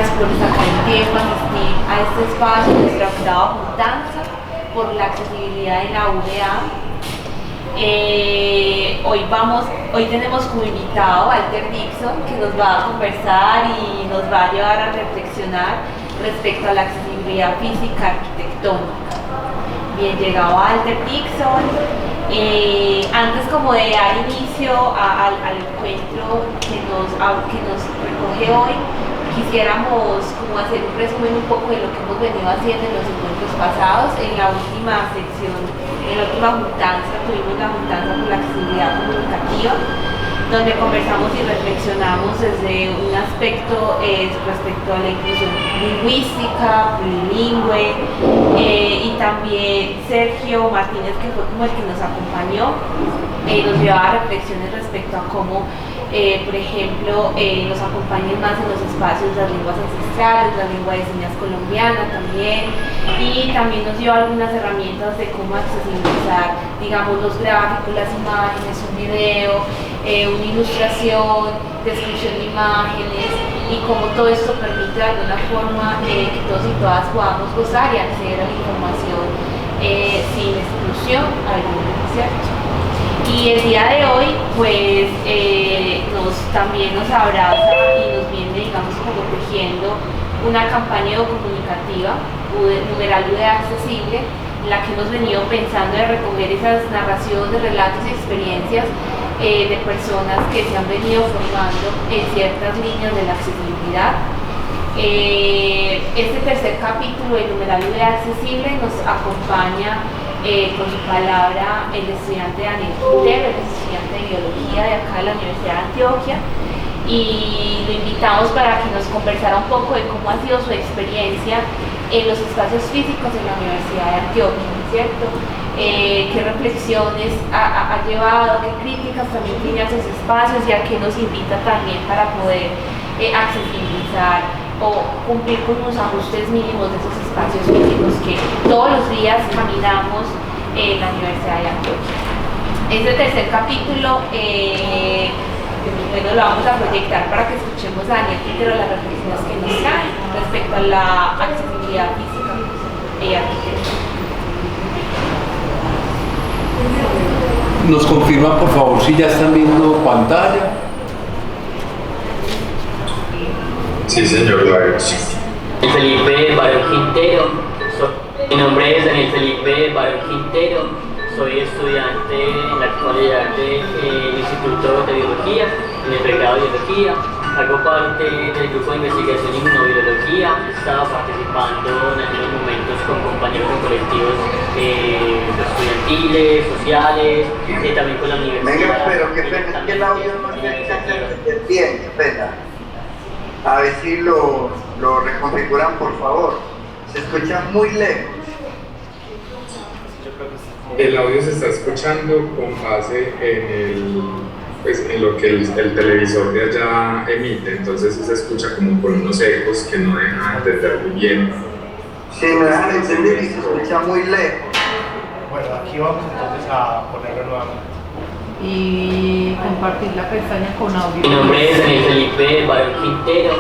gracias por sacar el tiempo, asistir a este espacio, nuestra octava juntanza por la accesibilidad en la UDA. Hoy tenemos como invitado a Walter Dixon, que nos va a conversar y nos va a llevar a reflexionar respecto a la accesibilidad física arquitectónica. Bien, llegado Walter Dixon. Antes como de dar inicio al encuentro que nos recoge hoy, quisiéramos como hacer un resumen un poco de lo que hemos venido haciendo en los encuentros pasados. En la última sección, en la última juntanza, tuvimos la juntanza por la accesibilidad comunicativa, donde conversamos y reflexionamos desde un aspecto respecto a la inclusión lingüística, plurilingüe, y también Sergio Martínez, que fue como el que nos acompañó, nos llevaba a reflexiones respecto a cómo, por ejemplo, nos acompañen más en los espacios las lenguas ancestrales, la lengua de señas colombiana también, y también nos dio algunas herramientas de cómo accesibilizar, digamos, los gráficos, las imágenes, un video, una ilustración, descripción de imágenes, y cómo todo esto permite de alguna forma que todos y todas podamos gozar y acceder a la información sin exclusión alguna, ¿cierto? Y el día de hoy, pues, también nos abraza y nos viene, digamos, como tejiendo una campaña comunicativa, numeral UDA accesible, en la que hemos venido pensando de recoger esas narraciones, relatos y experiencias de personas que se han venido formando en ciertas líneas de la accesibilidad. Este tercer capítulo del numeral UDA accesible nos acompaña con su palabra el estudiante Daniel Quintero, el estudiante de biología de acá de la Universidad de Antioquia, y lo invitamos para que nos conversara un poco de cómo ha sido su experiencia en los espacios físicos en la Universidad de Antioquia, ¿cierto? Qué reflexiones ha llevado, qué críticas también tiene a esos espacios, y a qué nos invita también para poder accesibilizar o cumplir con unos ajustes mínimos de esos espacios físicos que todos los días caminamos en la Universidad de Antioquia. Este tercer capítulo lo vamos a proyectar para que escuchemos a Daniel Quintero las reflexiones que nos trae respecto a la accesibilidad física y arquitectónica. ¿Nos confirman por favor si ya están viendo pantalla? Sí, señor, lo vemos. Felipe Barón Quintero. Mi nombre es Daniel Felipe Barón Quintero. Soy estudiante en la actualidad del Instituto de Biología, en el pregrado de Biología. Hago parte del grupo de investigación en inmunobiología. He estado participando en algunos momentos con compañeros en colectivos estudiantiles, sociales, también con la universidad. Venga, pero qué pena, es que el audio no se escucha bien, qué pena. A ver si lo reconfiguran, por favor. Se escucha muy lejos. El audio se está escuchando con base en lo que el televisor de allá emite, entonces se escucha como por unos ecos que no dejan entender muy bien. Sí, me dejan entender y se escucha muy lejos. Bueno, aquí vamos entonces a ponerlo nuevamente. Y compartir la pestaña con audio. Mi nombre es Daniel Felipe Barón Quintero.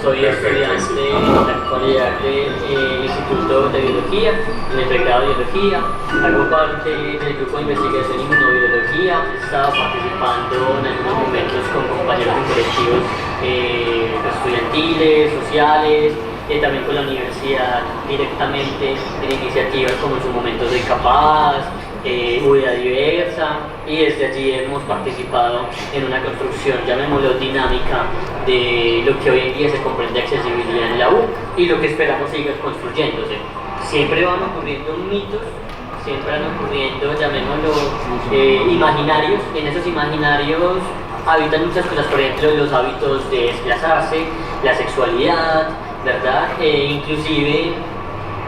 Soy estudiante en la actualidad del Instituto de Biología, en el pregrado de Biología. Hago parte del grupo de investigación en inmunobiología. He estado participando en algunos momentos con compañeros en colectivos estudiantiles, sociales, también con la universidad directamente en iniciativas como en su momento Soy Capaz, UDA Diversa, y desde allí hemos participado en una construcción, llamémoslo dinámica, de lo que hoy en día se comprende accesibilidad en la U y lo que esperamos siga construyéndose. Siempre van ocurriendo mitos, siempre van ocurriendo, llamémoslo, imaginarios. En esos imaginarios habitan muchas cosas, por ejemplo, los hábitos de desplazarse, la sexualidad, ¿verdad? Inclusive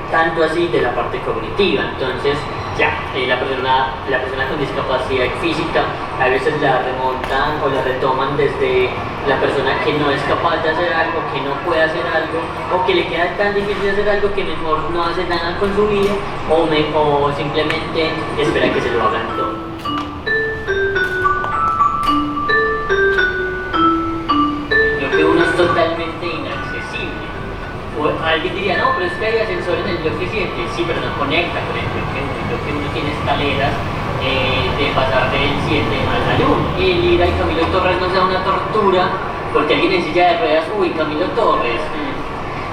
tanto así de la parte cognitiva. Entonces la persona con discapacidad física a veces la remontan o la retoman desde la persona que no es capaz de hacer algo, que no puede hacer algo, o que le queda tan difícil hacer algo que mejor no hace nada con su vida, o simplemente espera que se lo hagan todo. Lo que uno es totalmente inaccesible. alguien diría, no, pero es que hay ascensor en el bloque 7, sí, pero no conecta con el bloque 1 tiene escaleras de pasar del 7 al 1. Y el ir al Camilo Torres no sea una tortura, porque alguien en silla de ruedas, uy, Camilo Torres,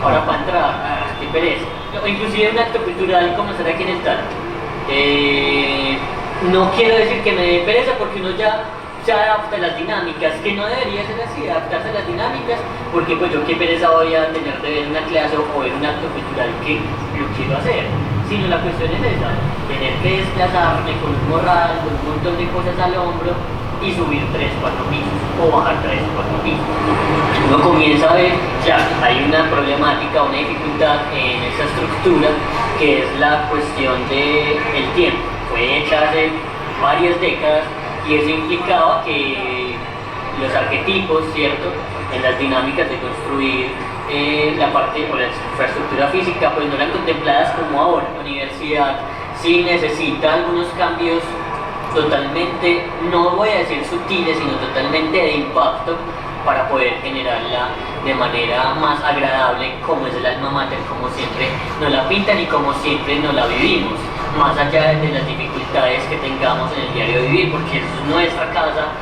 ahora para entrar, qué pereza. O inclusive un acto cultural como será aquí en el TAL. No quiero decir que me dé pereza porque uno ya se adapta a las dinámicas, que no debería ser así, adaptarse a las dinámicas, porque pues yo qué pereza voy a tener de ver una clase o ver un acto cultural que lo quiero hacer, sino la cuestión es esa, tener que desplazarme con un morral, con un montón de cosas al hombro y subir 3, 4 pisos o bajar 3, 4 pisos. Uno comienza a ver, claro, hay una problemática, una dificultad en esa estructura que es la cuestión del tiempo. Fue hecha hace varias décadas y eso implicaba que los arquetipos, ¿cierto?, en las dinámicas de construir la parte o la infraestructura física, pues no eran contempladas como ahora. La universidad sí necesita algunos cambios totalmente, no voy a decir sutiles, sino totalmente de impacto para poder generarla de manera más agradable, como es el alma mater, como siempre nos la pintan y como siempre nos la vivimos, más allá de las dificultades que tengamos en el diario vivir, porque eso es nuestra casa,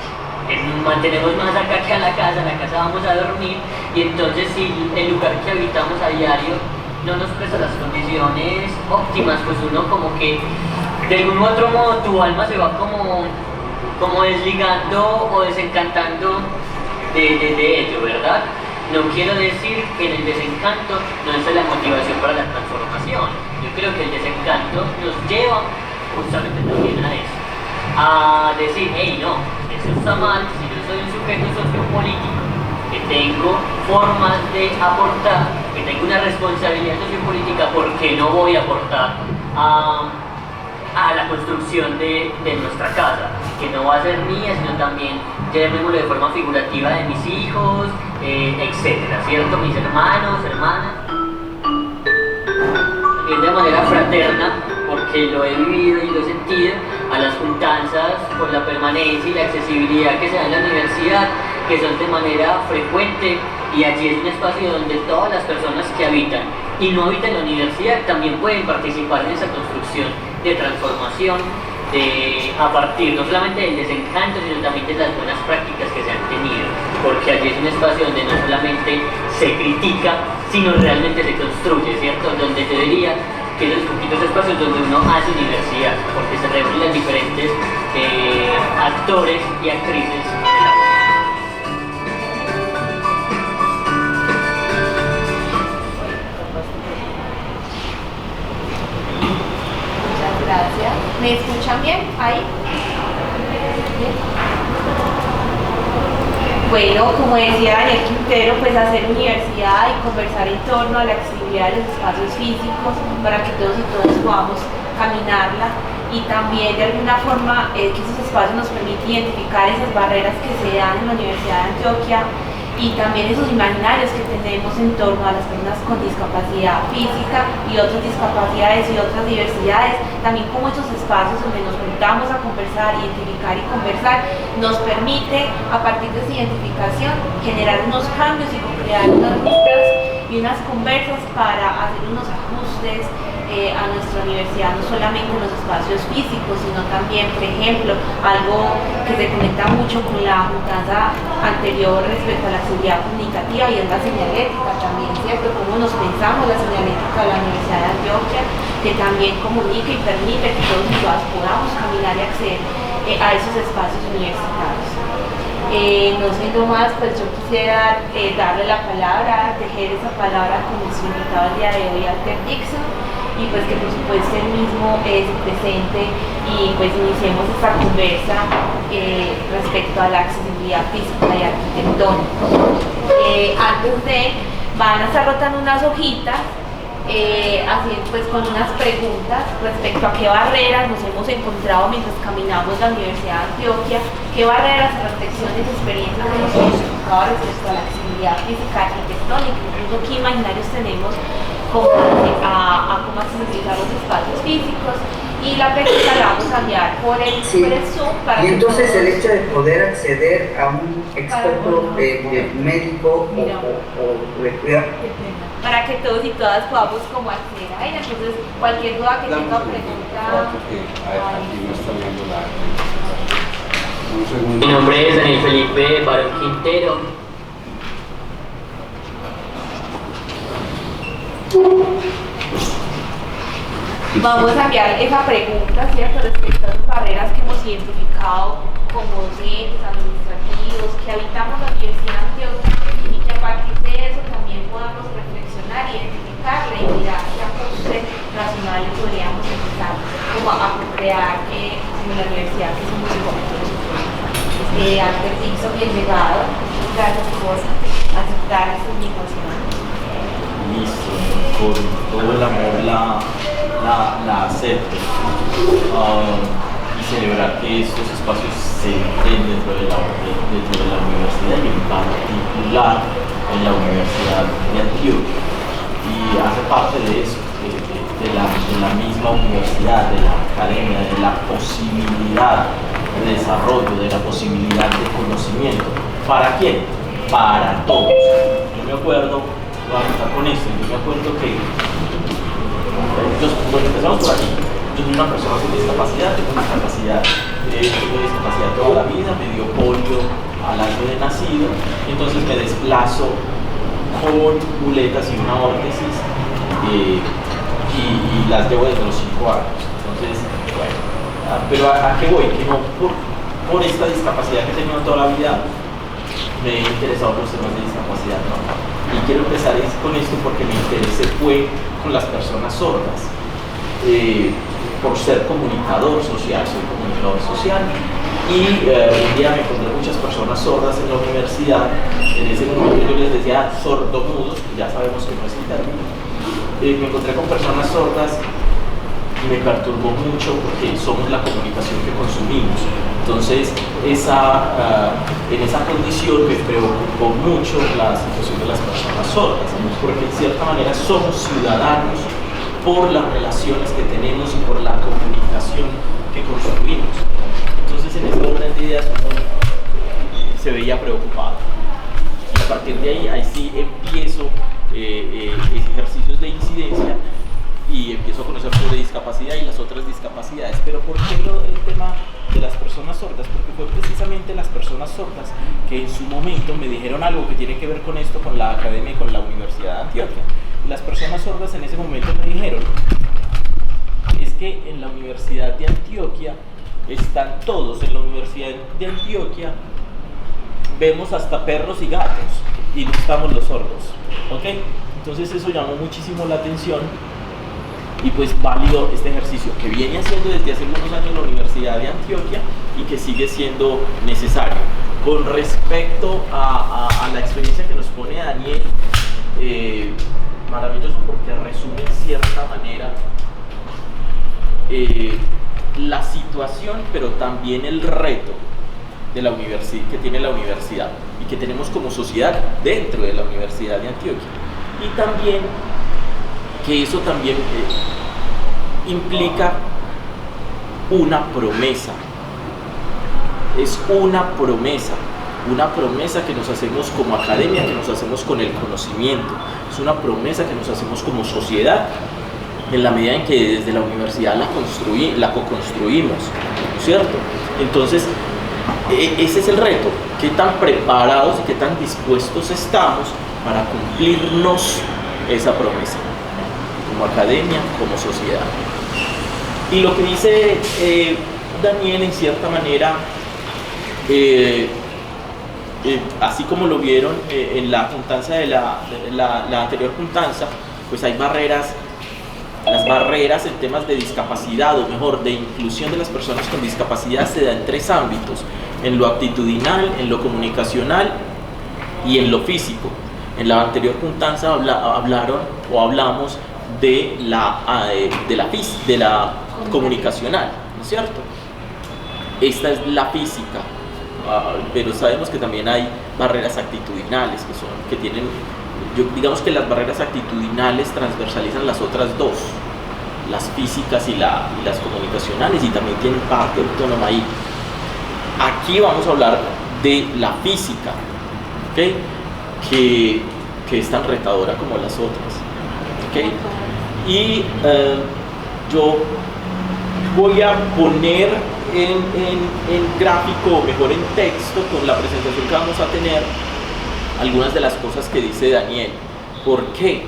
mantenemos más acá que a la casa vamos a dormir, y entonces si el lugar que habitamos a diario no nos presta las condiciones óptimas, pues uno como que de algún u otro modo tu alma se va como desligando o desencantando de ello, ¿verdad? No quiero decir que en el desencanto no es la motivación para la transformación. Yo creo que el desencanto nos lleva justamente también a eso, a decir, hey, no, eso está mal, si yo soy un sujeto sociopolítico, que tengo formas de aportar, que tengo una responsabilidad sociopolítica, ¿por qué no voy a aportar a la construcción de nuestra casa, que no va a ser mía, sino también, llamémoslo de forma figurativa, de mis hijos, etcétera, ¿cierto? Mis hermanos, hermanas, también de manera fraterna, porque lo he vivido y lo he sentido, a las juntanzas por la permanencia y la accesibilidad que se da en la universidad, que son de manera frecuente, y allí es un espacio donde todas las personas que habitan y no habitan la universidad también pueden participar en esa construcción de transformación, a partir no solamente del desencanto, sino también de las buenas prácticas que se han tenido, porque allí es un espacio donde no solamente se critica, sino realmente se construye, ¿cierto? Donde yo diría que esos poquitos espacios donde uno hace universidad, porque se reúnen los diferentes actores y actrices de la obra. Gracias. ¿Me escuchan bien? ¿Ahí? ¿Bien? Bueno, como decía Daniel Quintero, pues hacer universidad y conversar en torno a la accesibilidad de los espacios físicos para que todos y todas podamos caminarla, y también de alguna forma que esos espacios nos permiten identificar esas barreras que se dan en la Universidad de Antioquia y también esos imaginarios que tenemos en torno a las personas con discapacidad física y otras discapacidades y otras diversidades, también como esos espacios donde nos juntamos a conversar, identificar y conversar, nos permite a partir de esa identificación generar unos cambios y crear unas rutas y unas conversas para hacer unos ajustes a nuestra universidad, no solamente en los espacios físicos, sino también, por ejemplo, algo que se conecta mucho con la juntanza anterior respecto a la accesibilidad comunicativa, y es la señalética también, ¿cierto? Cómo nos pensamos la señalética de la Universidad de Antioquia, que también comunica y permite que todos y todas podamos caminar y acceder a esos espacios universitarios. No siendo más, pues yo quisiera darle la palabra, tejer esa palabra con nuestro invitado el día de hoy, Alter Dixon, y pues que por supuesto él mismo se presente y pues iniciemos esta conversa respecto a la accesibilidad física y arquitectónica. Antes de, van a estar rotando unas hojitas, así pues con unas preguntas respecto a qué barreras nos hemos encontrado mientras caminamos la Universidad de Antioquia, qué barreras, reflexiones, experiencias hemos identificado respecto a la accesibilidad física y arquitectónica, incluso qué imaginarios tenemos a cómo accesibilizar los espacios físicos, y la pregunta la vamos a enviar por el Zoom para y entonces que el hecho de poder acceder a un experto médico o para que todos y todas podamos como acceder a ella. Entonces, cualquier duda que tenga o pregunta... Porque aquí no está viendo la... Un segundo. Mi nombre es Daniel Felipe Barón Quintero. Vamos a enviar esa pregunta, ¿cierto?, respecto a las barreras que hemos identificado como docentes, administrativos, que habitamos la Universidad de Antioquia, y que a partir de eso también podamos reflexionar, identificarla y mirar qué aportes racionales podríamos empezar como a crear en la universidad, que somos nosotros. Ante el piso bien llegado, gracias por aceptar esta invitación. Listo, con todo el amor la acepto, y celebrar que estos espacios se den dentro de la universidad y en particular en la Universidad de Antioquia, y hace parte de eso, de la misma universidad, de la academia, de la posibilidad de desarrollo, de la posibilidad de conocimiento. ¿Para quién? Para todos. Yo me acuerdo, voy a empezar con esto, yo me acuerdo que, bueno, empezamos por aquí. Yo soy una persona con discapacidad, tengo discapacidad toda la vida, me dio polio al año de nacido, entonces me desplazo con muletas y una órtesis, y las llevo desde los 5 años. Entonces, bueno, pero ¿a qué voy? Que no por esta discapacidad que he tenido toda la vida me he interesado por los temas de discapacidad, ¿no? Y quiero empezar con esto porque mi interés fue con las personas sordas, por ser comunicador social, soy comunicador social, y un día me encontré muchas personas sordas en la universidad. En ese momento yo les decía sordomudos, ya sabemos que no es el término. Me encontré con personas sordas y me perturbó mucho porque somos la comunicación que consumimos. Entonces, en esa condición me preocupó mucho la situación de las personas sordas, porque en cierta manera somos ciudadanos por las relaciones que tenemos y por la comunicación que construimos. Entonces, en este orden de ideas uno se veía preocupado. Y a partir de ahí sí empiezo ejercicios de incidencia y empiezo a conocer sobre discapacidad y las otras discapacidades. Pero ¿por qué el tema de las personas sordas? Porque fue precisamente las personas sordas que en su momento me dijeron algo que tiene que ver con esto, con la academia y con la Universidad de Antioquia. Las personas sordas en ese momento me dijeron, es que en la Universidad de Antioquia están todos, en la Universidad de Antioquia vemos hasta perros y gatos y no estamos los sordos, ¿ok? Entonces eso llamó muchísimo la atención y pues válido este ejercicio que viene haciendo desde hace algunos años la Universidad de Antioquia y que sigue siendo necesario. Con respecto a la experiencia que nos pone Daniel, maravilloso porque resume en cierta manera la situación, pero también el reto de la universidad que tiene la universidad y que tenemos como sociedad dentro de la Universidad de Antioquia, y también que eso también implica una promesa. Es una promesa que nos hacemos como academia, que nos hacemos con el conocimiento, es una promesa que nos hacemos como sociedad en la medida en que desde la universidad la co-construimos, ¿cierto? Entonces, ese es el reto, qué tan preparados y qué tan dispuestos estamos para cumplirnos esa promesa, como academia, como sociedad. Y lo que dice Daniel, en cierta manera, así como lo vieron en la juntanza de la anterior juntanza, pues hay barreras. Las barreras en temas de discapacidad, o mejor, de inclusión de las personas con discapacidad, se da en 3 ámbitos: en lo actitudinal, en lo comunicacional y en lo físico. En la anterior juntanza hablamos de la comunicacional, ¿no es cierto? Esta es la física, pero sabemos que también hay barreras actitudinales que tienen. Digamos que las barreras actitudinales transversalizan las otras 2, las físicas y las comunicacionales, y también tienen parte autónoma ahí. Aquí vamos a hablar de la física, ¿okay? Que que es tan retadora como las otras. ¿Okay? Y yo voy a poner en gráfico, o mejor en texto, con la presentación que vamos a tener, algunas de las cosas que dice Daniel. ¿Por qué?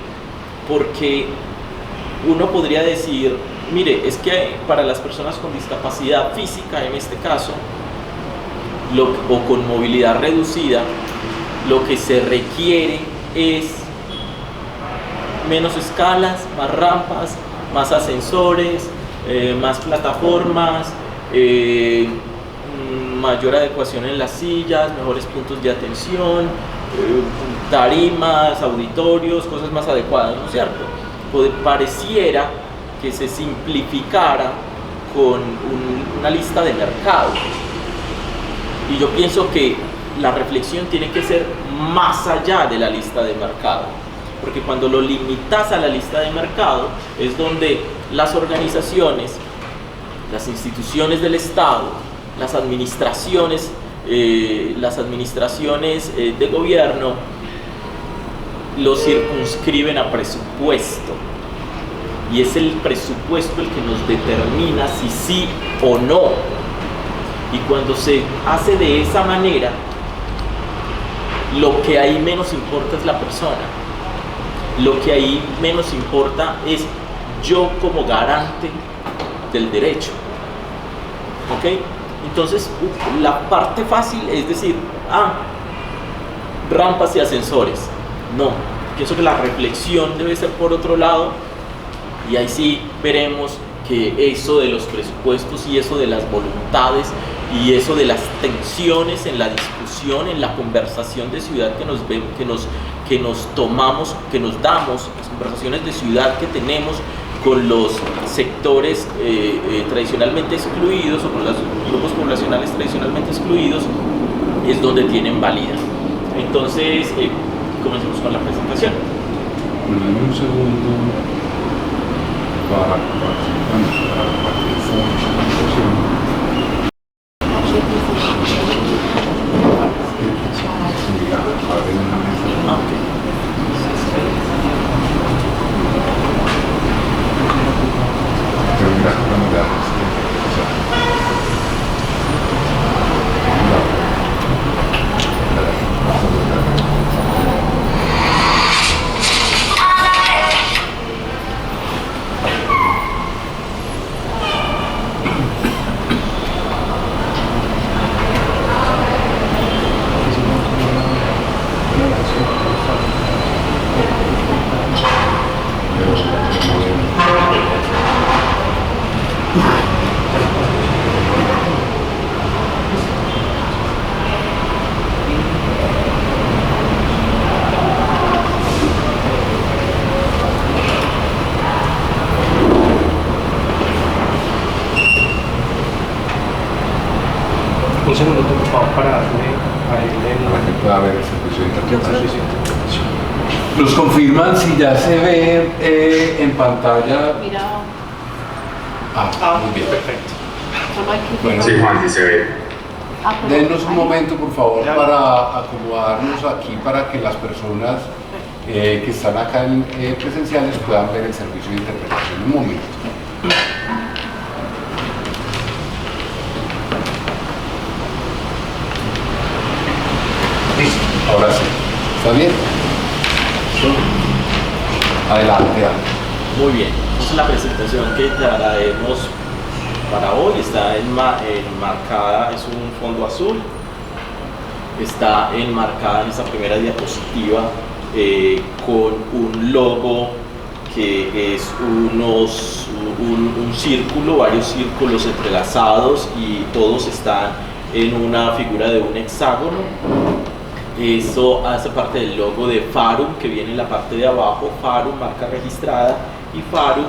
Porque uno podría decir, mire, es que para las personas con discapacidad física, en este caso, o con movilidad reducida, lo que se requiere es menos escalas, más rampas, más ascensores, más plataformas, mayor adecuación en las sillas, mejores puntos de atención, tarimas, auditorios, cosas más adecuadas, ¿no es cierto? Pareciera que se simplificara con una lista de mercado. Y yo pienso que la reflexión tiene que ser más allá de la lista de mercado, porque cuando lo limitas a la lista de mercado es donde las organizaciones, las instituciones del Estado, las administraciones de gobierno lo circunscriben a presupuesto, y es el presupuesto el que nos determina si sí o no. Y cuando se hace de esa manera, lo que ahí menos importa es la persona, lo que ahí menos importa es yo como garante del derecho. ¿Ok? Entonces, la parte fácil es decir, rampas y ascensores. No, pienso que la reflexión debe ser por otro lado, y ahí sí veremos que eso de los presupuestos y eso de las voluntades y eso de las tensiones en la discusión, en la conversación de ciudad que nos tomamos, que nos damos, las conversaciones de ciudad que tenemos con los sectores tradicionalmente excluidos, o con los grupos poblacionales tradicionalmente excluidos, es donde tienen validez. Entonces, comencemos con la presentación. Dame un segundo para compartir presentación. Un segundo, por favor, para darle a él para que pueda ver el servicio de interpretación. interpretación. Nos confirman si ya se ve en pantalla. Mira, Muy bien. Perfecto. solo hay que Bueno, Sí, Juan, sí se ve. pero Denos un ahí- momento, por favor, Ya. para acomodarnos aquí para que las personas que están acá presenciales puedan ver el servicio de interpretación. Un momento. Listo, ahora sí. ¿Está bien? Adelante, Ana. Muy bien, entonces la presentación que traeremos para hoy está enmarcada, es un fondo azul, está enmarcada en esta primera diapositiva con un logo que es un círculo, varios círculos entrelazados, y todos están en una figura de un hexágono. Eso hace parte del logo de Farum, que viene en la parte de abajo. Farum, marca registrada, y Farum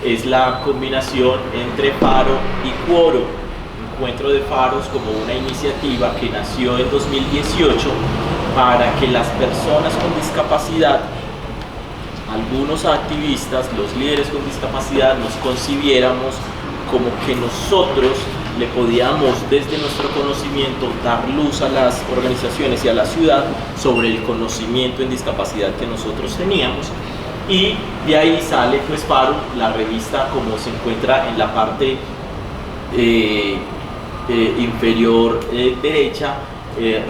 es la combinación entre Faro y Quórum, Encuentro de Faros, como una iniciativa que nació en 2018 para que las personas con discapacidad, algunos activistas, los líderes con discapacidad, nos concibiéramos como que nosotros le podíamos desde nuestro conocimiento dar luz a las organizaciones y a la ciudad sobre el conocimiento en discapacidad que nosotros teníamos. Y de ahí sale pues Faro, la revista, como se encuentra en la parte inferior derecha,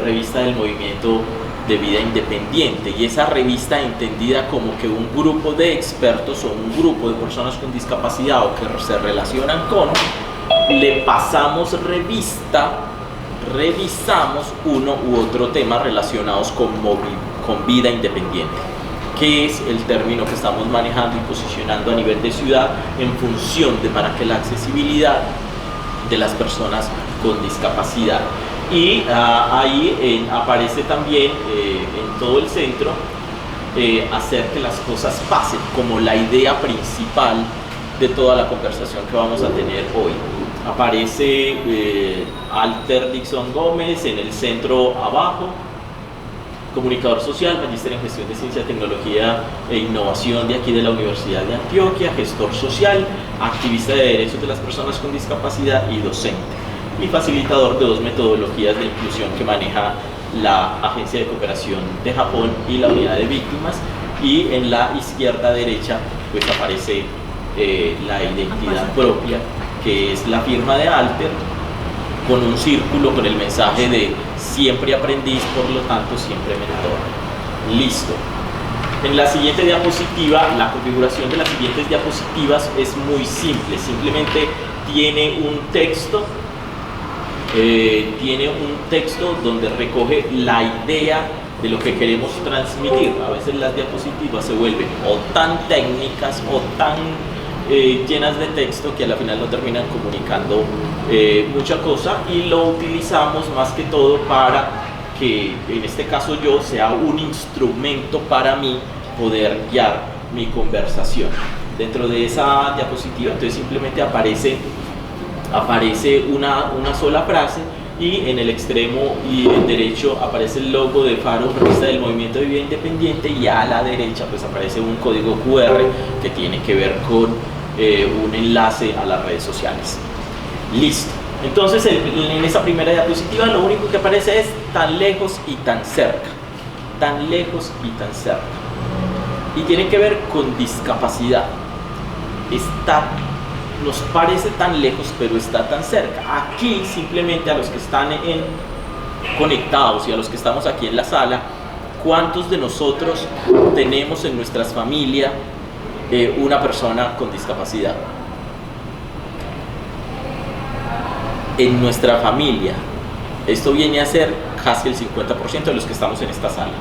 revista del movimiento de vida independiente, y esa revista entendida como que un grupo de expertos o un grupo de personas con discapacidad o que se relacionan con, le pasamos revista, revisamos uno u otro tema relacionados con vida independiente, que es el término que estamos manejando y posicionando a nivel de ciudad en función de para que la accesibilidad de las personas con discapacidad. Y ahí aparece también en todo el centro hacer que las cosas pasen, como la idea principal de toda la conversación que vamos a tener hoy. Aparece Alter Dixon Gómez en el centro abajo, comunicador social, magíster en gestión de ciencia, tecnología e innovación de aquí de la Universidad de Antioquia, gestor social, activista de derechos de las personas con discapacidad y docente, y facilitador de 2 metodologías de inclusión que maneja la Agencia de Cooperación de Japón y la Unidad de Víctimas. Y en la izquierda derecha pues aparece la identidad propia, que es la firma de Alter, con un círculo con el mensaje de siempre aprendiz, por lo tanto siempre mentor. Listo. En la siguiente diapositiva, la configuración de las siguientes diapositivas es muy simple, simplemente tiene un texto donde recoge la idea de lo que queremos transmitir. A veces las diapositivas se vuelven o tan técnicas o tan llenas de texto que a la final no terminan comunicando mucha cosa, y lo utilizamos más que todo para que en este caso yo sea un instrumento para mí poder guiar mi conversación. Dentro de esa diapositiva entonces simplemente aparece una sola frase, y en el extremo y en derecho aparece el logo de Faro, revista del movimiento de vida independiente, y a la derecha pues aparece un código QR que tiene que ver con un enlace a las redes sociales. Listo. Entonces en esa primera diapositiva lo único que aparece es tan lejos y tan cerca, tan lejos y tan cerca, y tiene que ver con discapacidad. Nos parece tan lejos, pero está tan cerca. Aquí simplemente a los que están conectados y a los que estamos aquí en la sala, ¿cuántos de nosotros tenemos en nuestras familias una persona con discapacidad? En nuestra familia, esto viene a ser casi el 50% de los que estamos en esta sala.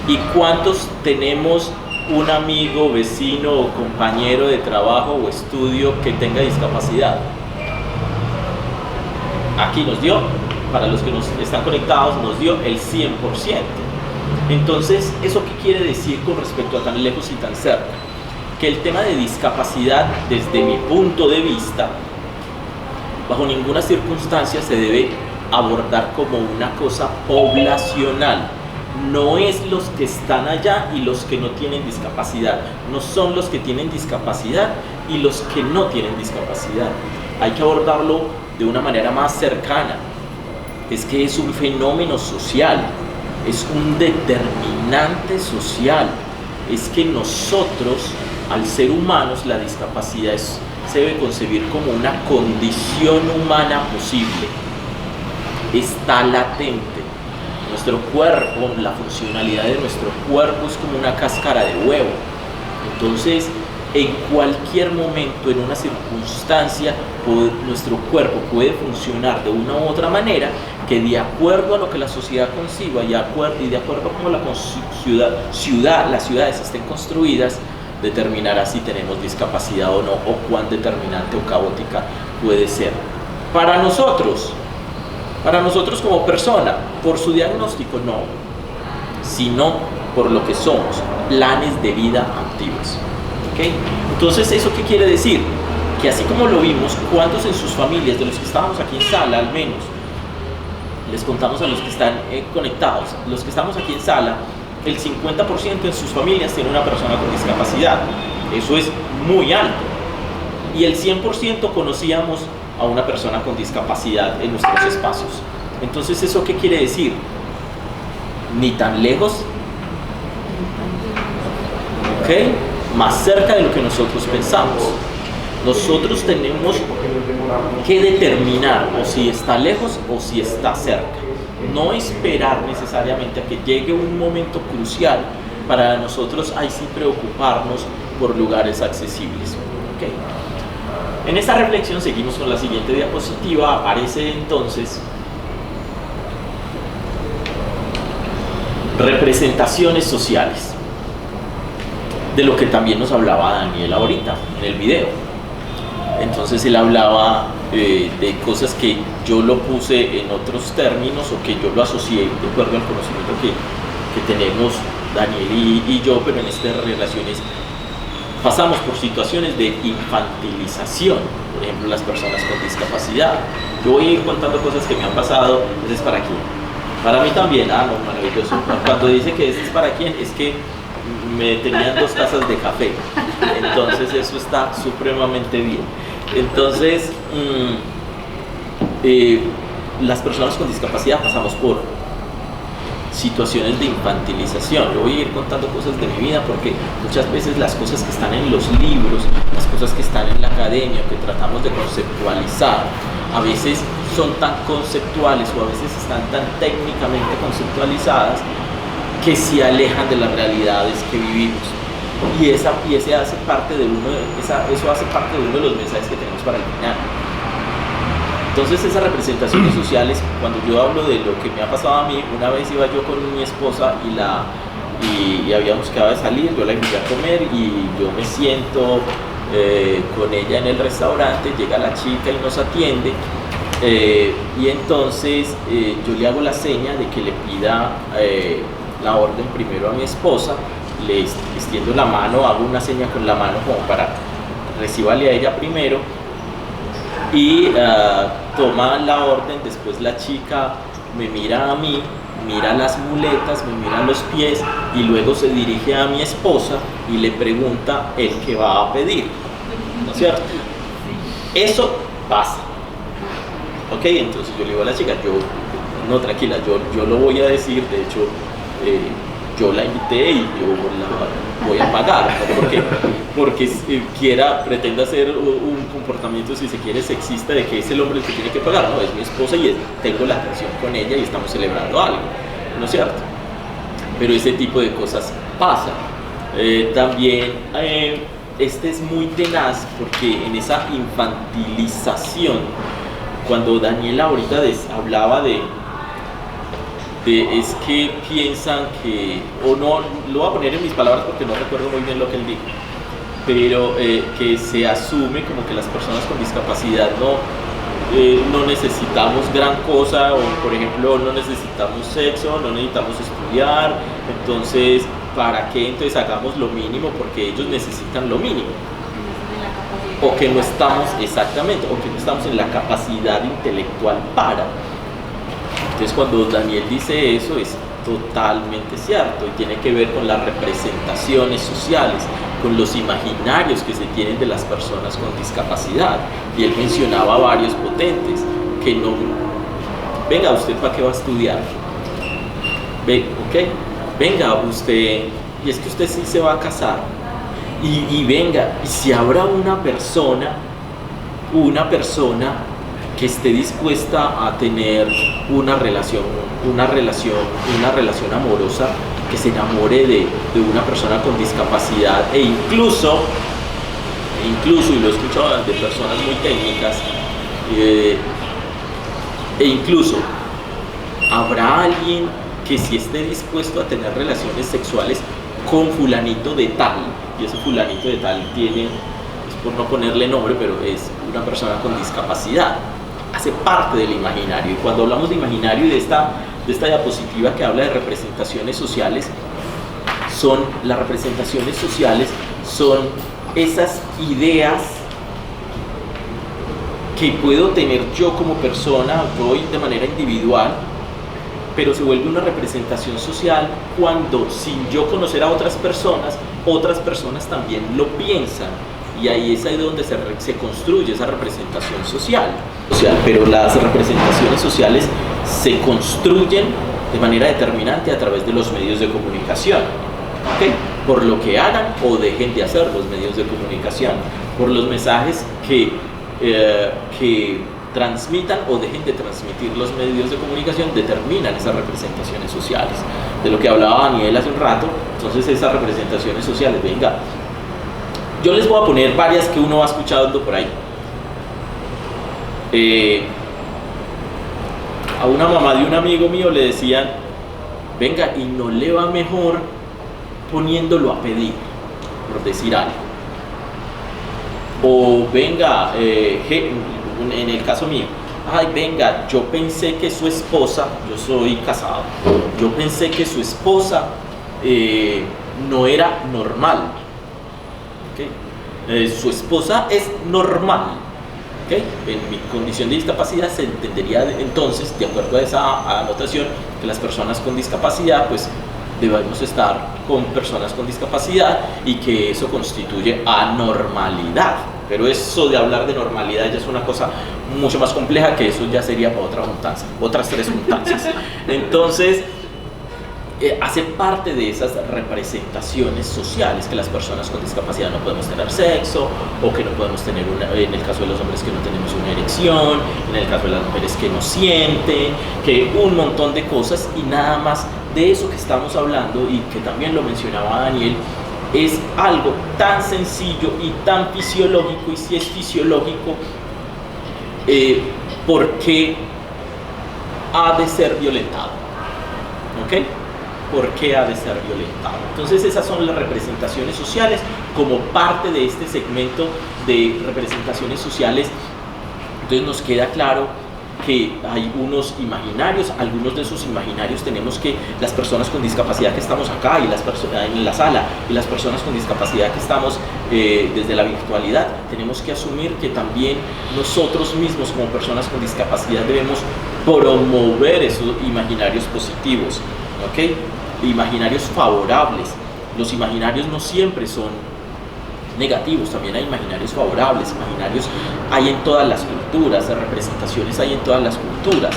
¿Y cuántos tenemos un amigo, vecino o compañero de trabajo o estudio que tenga discapacidad? Aquí nos dio, para los que nos están conectados, nos dio el 100%. Entonces, ¿eso qué quiere decir con respecto a tan lejos y tan cerca? Que el tema de discapacidad, desde mi punto de vista, bajo ninguna circunstancia se debe abordar como una cosa poblacional. No es los que están allá y los que no tienen discapacidad, no son los que tienen discapacidad y los que no tienen discapacidad. Hay que abordarlo de una manera más cercana. Es que es un fenómeno social, es un determinante social. Es que nosotros, al ser humanos, la discapacidad se debe concebir como una condición humana posible. Está latente. Nuestro cuerpo, la funcionalidad de nuestro cuerpo es como una cáscara de huevo. Entonces, en cualquier momento, en una circunstancia, nuestro cuerpo puede funcionar de una u otra manera que, de acuerdo a lo que la sociedad conciba y de acuerdo a cómo las ciudades estén construidas, determinará si tenemos discapacidad o no, o cuán determinante o caótica puede ser. Para nosotros como persona, por su diagnóstico no, sino por lo que somos, planes de vida activos. ¿Okay? Entonces, ¿eso qué quiere decir? Que así como lo vimos, ¿cuántos en sus familias, de los que estábamos aquí en sala al menos, les contamos a los que están conectados, los que estamos aquí en sala, el 50% en sus familias tiene una persona con discapacidad? Eso es muy alto. Y el 100% conocíamos a una persona con discapacidad en nuestros espacios. Entonces, ¿eso qué quiere decir? Ni tan lejos, ¿ok? Más cerca de lo que nosotros pensamos. Nosotros tenemos que determinar o si está lejos o si está cerca. No esperar necesariamente a que llegue un momento crucial para nosotros ahí sí preocuparnos por lugares accesibles. ¿Okay? En esta reflexión seguimos con la siguiente diapositiva. Aparece entonces representaciones sociales, de lo que también nos hablaba Daniel ahorita en el video. Entonces él hablaba de cosas que yo lo puse en otros términos o que yo lo asocié de acuerdo al conocimiento que tenemos Daniel y yo, pero en estas relaciones pasamos por situaciones de infantilización, por ejemplo las personas con discapacidad. Yo voy a ir contando cosas que me han pasado. ¿Ese es para quién? Para mí también. No, maravilloso. Cuando dice que ese es para quién, es que me tenían 2 tazas de café, entonces eso está supremamente bien. Entonces las personas con discapacidad pasamos por situaciones de infantilización. Yo voy a ir contando cosas de mi vida porque muchas veces las cosas que están en los libros, las cosas que están en la academia, que tratamos de conceptualizar, a veces son tan conceptuales o a veces están tan técnicamente conceptualizadas que se alejan de las realidades que vivimos. Y ese hace parte de eso hace parte de uno de los mensajes que tenemos para el final. Entonces esas representaciones sociales, cuando yo hablo de lo que me ha pasado a mí, una vez iba yo con mi esposa y habíamos quedado de salir, yo la invité a comer y yo me siento con ella en el restaurante, llega la chica y nos atiende, y entonces yo le hago la seña de que le pida la orden primero a mi esposa, le extiendo la mano, hago una seña con la mano como para recibirle a ella primero y toma la orden. Después la chica me mira a mí, mira las muletas, me mira los pies y luego se dirige a mi esposa y le pregunta el que va a pedir, ¿no es cierto? Eso pasa. Ok, entonces yo le digo a la chica, no, tranquila, yo lo voy a decir, de hecho yo la invité y yo la voy a pagar, ¿no? porque pretende hacer un comportamiento, si se quiere, sexista, de que es el hombre el que tiene que pagar. No, es mi esposa y tengo la atención con ella y estamos celebrando algo, ¿no es cierto? Pero ese tipo de cosas pasan. También este es muy tenaz porque en esa infantilización, cuando Daniela ahorita hablaba de es que piensan que, o no, lo voy a poner en mis palabras porque no recuerdo muy bien lo que él dijo, pero que se asume como que las personas con discapacidad no necesitamos gran cosa, o por ejemplo no necesitamos sexo, no necesitamos estudiar, entonces ¿para qué? Entonces hagamos lo mínimo porque ellos necesitan lo mínimo, o que no estamos, exactamente, o que no estamos en la capacidad intelectual para. Entonces cuando Daniel dice eso es totalmente cierto y tiene que ver con las representaciones sociales, con los imaginarios que se tienen de las personas con discapacidad. Y él mencionaba varios potentes, que no, venga, ¿usted para qué va a estudiar? Venga, usted, y es que usted sí se va a casar, y venga, y si habrá una persona que esté dispuesta a tener una relación amorosa, que se enamore de una persona con discapacidad, e incluso, y lo he escuchado de personas muy técnicas, e incluso habrá alguien que si esté dispuesto a tener relaciones sexuales con fulanito de tal, y ese fulanito de tal es por no ponerle nombre, pero es una persona con discapacidad, hace parte del imaginario. Y cuando hablamos de imaginario y de esta diapositiva que habla de representaciones sociales, las representaciones sociales son esas ideas que puedo tener yo como persona, yo de manera individual, pero se vuelve una representación social cuando, sin yo conocer a otras personas también lo piensan y ahí es ahí donde se construye esa representación social. Pero las representaciones sociales se construyen de manera determinante a través de los medios de comunicación, ¿okay? Por lo que hagan o dejen de hacer los medios de comunicación, por los mensajes que transmitan o dejen de transmitir los medios de comunicación, determinan esas representaciones sociales. De lo que hablaba Daniel hace un rato, entonces esas representaciones sociales, venga, yo les voy a poner varias que uno va escuchando por ahí. A una mamá de un amigo mío le decían, venga, y no le va mejor poniéndolo a pedir, por decir algo. O venga, en el caso mío, ay, venga, yo pensé que su esposa, yo soy casado, yo pensé que su esposa no era normal, ¿okay? Su esposa es normal, ¿okay? En mi condición de discapacidad se entendería entonces, de acuerdo a esa anotación, que las personas con discapacidad, pues, debemos estar con personas con discapacidad y que eso constituye anormalidad. Pero eso de hablar de normalidad ya es una cosa mucho más compleja, que eso ya sería para otra juntanza, otras 3 juntanzas. Entonces, hace parte de esas representaciones sociales que las personas con discapacidad no podemos tener sexo, o que no podemos tener en el caso de los hombres, que no tenemos una erección, en el caso de las mujeres, que no sienten, que un montón de cosas. Y nada más de eso que estamos hablando, y que también lo mencionaba Daniel, es algo tan sencillo y tan fisiológico. Y si es fisiológico, ¿por qué ha de ser violentado? ¿Ok? ¿Por qué ha de ser violentado? Entonces esas son las representaciones sociales como parte de este segmento de representaciones sociales. Entonces nos queda claro que hay unos imaginarios. Algunos de esos imaginarios tenemos que las personas con discapacidad que estamos acá y las personas en la sala, y las personas con discapacidad que estamos desde la virtualidad, tenemos que asumir que también nosotros mismos como personas con discapacidad debemos promover esos imaginarios positivos, ¿ok? Imaginarios favorables. Los imaginarios no siempre son negativos, también hay imaginarios favorables. Imaginarios hay en todas las culturas, representaciones hay en todas las culturas.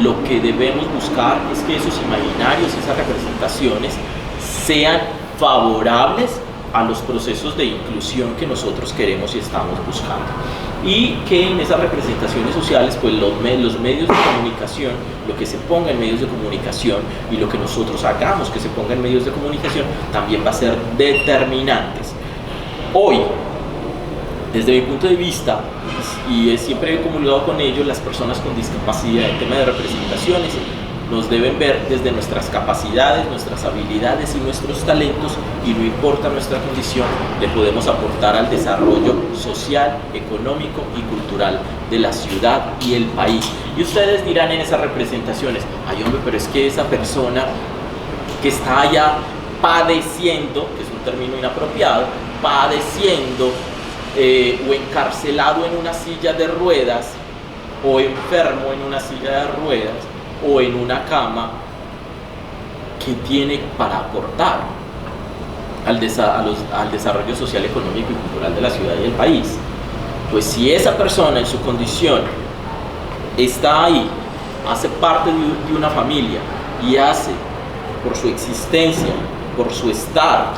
Lo que debemos buscar es que esos imaginarios, esas representaciones, sean favorables a los procesos de inclusión que nosotros queremos y estamos buscando, y que en esas representaciones sociales, pues los medios de comunicación, lo que se ponga en medios de comunicación y lo que nosotros hagamos que se ponga en medios de comunicación, también va a ser determinantes. Hoy, desde mi punto de vista, y siempre he comulgado con ello, las personas con discapacidad en tema de representaciones nos deben ver desde nuestras capacidades, nuestras habilidades y nuestros talentos, y no importa nuestra condición, le podemos aportar al desarrollo social, económico y cultural de la ciudad y el país. Y ustedes dirán en esas representaciones, ay hombre, pero es que esa persona que está allá padeciendo, que es un término inapropiado, padeciendo o encarcelado en una silla de ruedas, o enfermo en una silla de ruedas, o en una cama, ¿qué tiene para aportar al desarrollo social, económico y cultural de la ciudad y del país? Pues si esa persona en su condición está ahí, hace parte de una familia, y hace por su existencia, por su estar,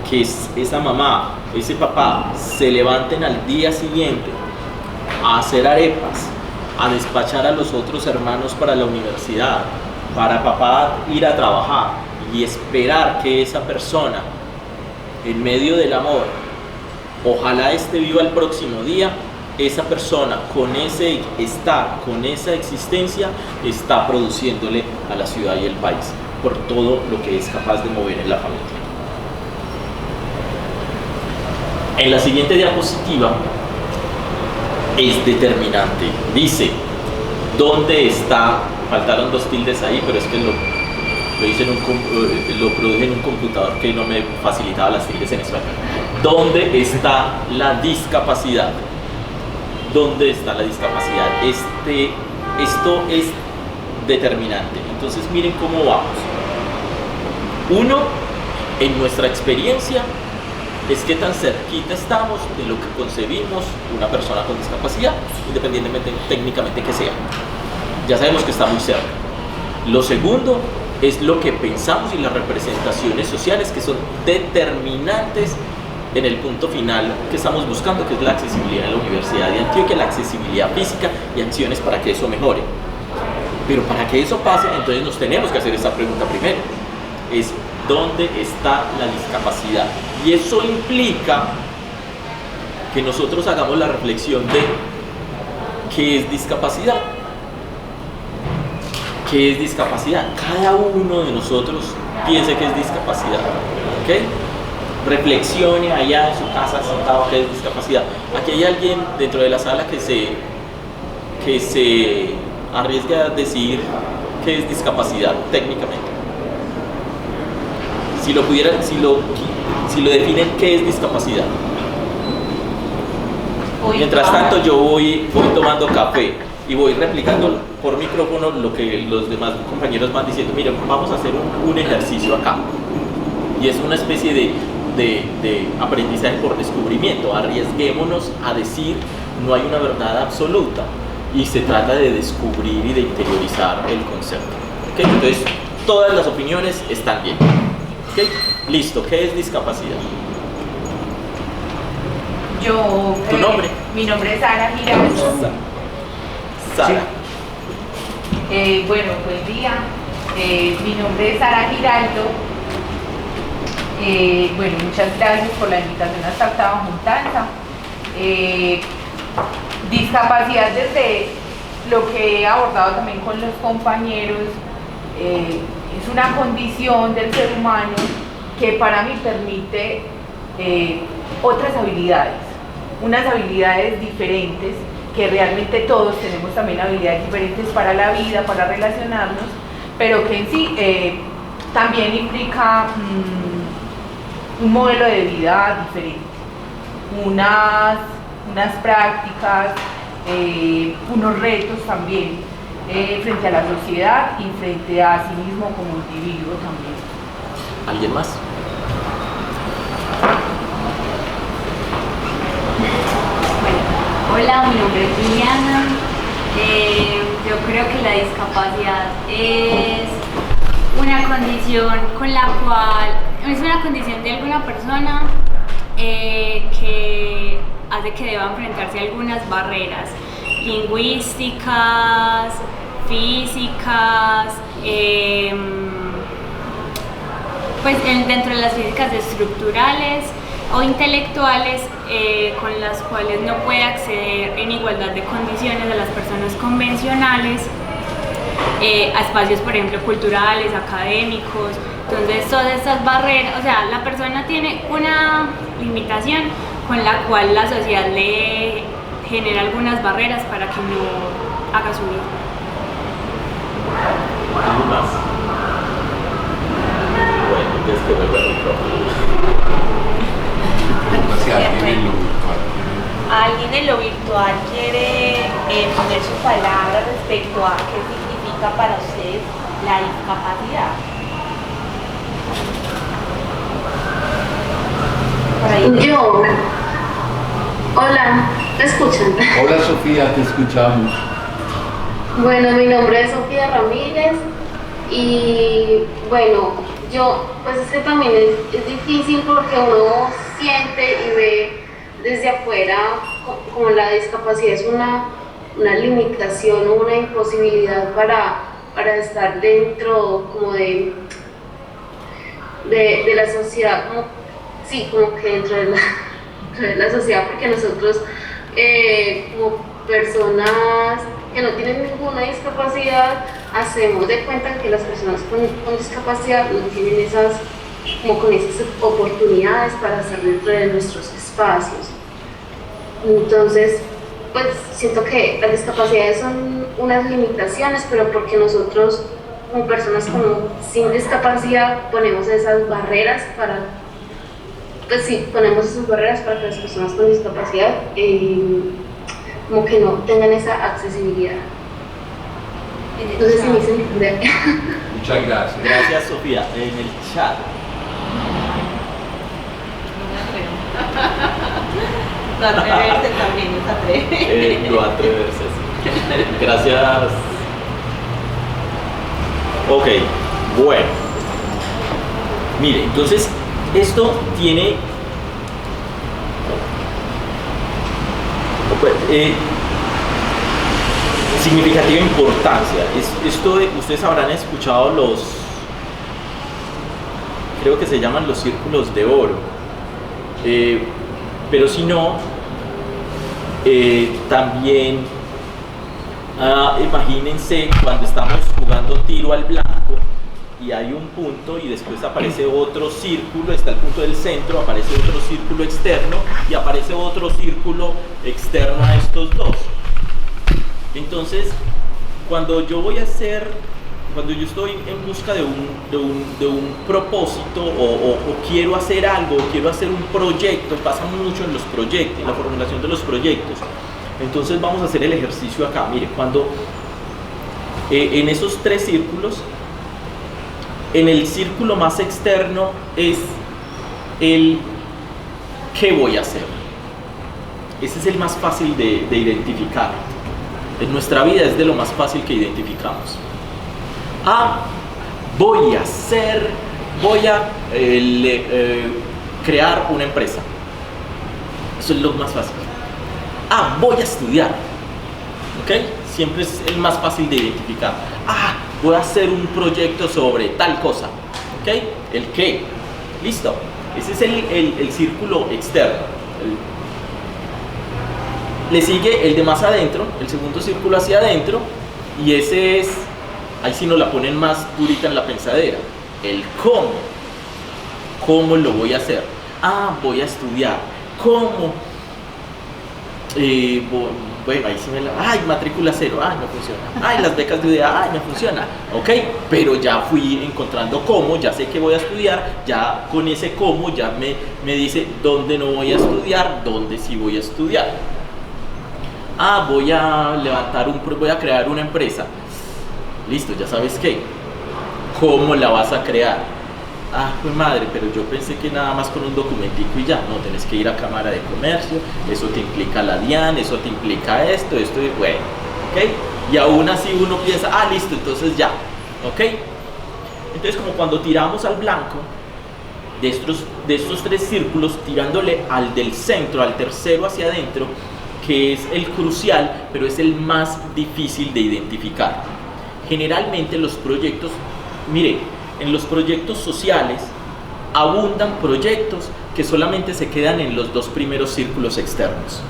que esa mamá, ese papá se levanten al día siguiente a hacer arepas, a despachar a los otros hermanos para la universidad, para papá ir a trabajar, y esperar que esa persona, en medio del amor, ojalá esté viva el próximo día, esa persona con ese estar, con esa existencia, está produciéndole a la ciudad y el país por todo lo que es capaz de mover en la familia. En la siguiente diapositiva es determinante. Dice, ¿dónde está? Faltaron 2 tildes ahí, pero es que lo produje en un computador que no me facilitaba las tildes en español. ¿Dónde está la discapacidad? ¿Dónde está la discapacidad? Esto es determinante. Entonces miren cómo vamos. 1, en nuestra experiencia, es qué tan cerquita estamos de lo que concebimos una persona con discapacidad, independientemente técnicamente que sea. Ya sabemos que está muy cerca. Lo segundo es lo que pensamos y las representaciones sociales que son determinantes en el punto final que estamos buscando, que es la accesibilidad en la Universidad de Antioquia, la accesibilidad física y acciones para que eso mejore. Pero para que eso pase, entonces nos tenemos que hacer esta pregunta primero. Es ¿dónde está la discapacidad? Y eso implica que nosotros hagamos la reflexión de ¿qué es discapacidad? ¿Qué es discapacidad? Cada uno de nosotros piense que es discapacidad, ¿ok? Reflexione allá en su casa sentado qué es discapacidad. Aquí hay alguien dentro de la sala que se arriesga a decir qué es discapacidad técnicamente. Si lo definen, ¿qué es discapacidad? Mientras tanto yo voy tomando café y voy replicando por micrófono lo que los demás compañeros van diciendo. Miren, vamos a hacer un ejercicio acá. Y es una especie de aprendizaje por descubrimiento. Arriesguémonos a decir, no hay una verdad absoluta. Y se trata de descubrir y de interiorizar el concepto. ¿Okay? Entonces, todas las opiniones están bien. ¿Okay? Listo, ¿qué es discapacidad? ¿Tu nombre? Mi nombre es Sara Giraldo. Sara. Bueno, buen día. Mi nombre es Sara Giraldo. Bueno, muchas gracias por la invitación a esta octava juntanza. Discapacidad, desde lo que he abordado también con los compañeros, es una condición del ser humano que para mí permite otras habilidades, unas habilidades diferentes, que realmente todos tenemos también habilidades diferentes para la vida, para relacionarnos, pero que en sí también implica un modelo de vida diferente, unas prácticas, unos retos también frente a la sociedad y frente a sí mismo como individuo también. ¿Alguien más? Hola, mi nombre es Liliana. Yo creo que la discapacidad es una condición con la cual, es una condición de alguna persona que hace que deba enfrentarse a algunas barreras lingüísticas, físicas, pues dentro de las físicas estructurales o intelectuales, con las cuales no puede acceder en igualdad de condiciones a las personas convencionales, a espacios, por ejemplo, culturales, académicos. Entonces, todas estas barreras, o sea, la persona tiene una limitación con la cual la sociedad le genera algunas barreras para que no haga su vida. ¿Alguien más? Bueno, ya es que vuelve al micrófono. ¿Alguien en lo virtual quiere poner su palabra respecto a qué significa para usted la discapacidad? Yo. Hola, ¿me escuchan? Hola Sofía, te escuchamos. Bueno, mi nombre es Sofía Ramírez y bueno, yo, pues es que también es difícil porque uno siente y ve desde afuera como la discapacidad es una limitación o una imposibilidad para estar dentro como de la sociedad, como, sí, como que dentro de la sociedad, porque nosotros como personas que no tienen ninguna discapacidad hacemos de cuenta que las personas con discapacidad no tienen esas oportunidades para estar dentro de nuestros espacios. Entonces, pues siento que las discapacidades son unas limitaciones, pero porque nosotros como personas sin discapacidad ponemos esas barreras ponemos esas barreras para que las personas con discapacidad como que no tengan esa accesibilidad. Entonces, sí me hice entender. Muchas gracias. Gracias, Sofía. En el chat. Lo atreverse también es atrever. Lo atreverse, sí. Gracias. Ok, bueno. Mire, entonces esto tiene significativa importancia. Ustedes habrán escuchado creo que se llaman los círculos de oro, pero si no, también imagínense cuando estamos jugando tiro al blanco y hay un punto y después aparece otro círculo, está el punto del centro, aparece otro círculo externo y aparece otro círculo externo a estos dos. Entonces, cuando yo estoy en busca de un propósito o quiero hacer algo, quiero hacer un proyecto, pasa mucho en los proyectos, en la formulación de los proyectos. Entonces vamos a hacer el ejercicio acá. Mire, cuando en esos tres círculos, en el círculo más externo es el ¿qué voy a hacer? Ese es el más fácil de identificar. En nuestra vida es de lo más fácil que identificamos. Voy a crear una empresa. Eso es lo más fácil. Voy a estudiar. ¿Ok? Siempre es el más fácil de identificar. Voy a hacer un proyecto sobre tal cosa. ¿Ok? ¿El qué? Listo. Ese es el círculo externo. Le sigue el de más adentro, el segundo círculo hacia adentro, y ese es, ahí sí nos la ponen más durita en la pensadera, el cómo. ¿Cómo lo voy a hacer? Voy a estudiar. ¿Cómo? Bueno, ahí sí matrícula cero, no funciona. Las becas de UDA, no funciona. Ok, pero ya fui encontrando cómo, ya sé que voy a estudiar, ya con ese cómo ya me dice dónde no voy a estudiar, dónde sí voy a estudiar. Voy a crear una empresa. Listo, ya sabes qué. ¿Cómo la vas a crear? Pues madre, pero yo pensé que nada más con un documentico y ya. No, tenés que ir a Cámara de Comercio, eso te implica la DIAN, eso te implica esto y bueno, ¿ok? Y aún así uno piensa, listo, entonces ya, ¿ok? Entonces como cuando tiramos al blanco de estos tres círculos, tirándole al del centro, al tercero hacia adentro, que es el crucial, pero es el más difícil de identificar. Generalmente los proyectos, mire, en los proyectos sociales abundan proyectos que solamente se quedan en los dos primeros círculos externos.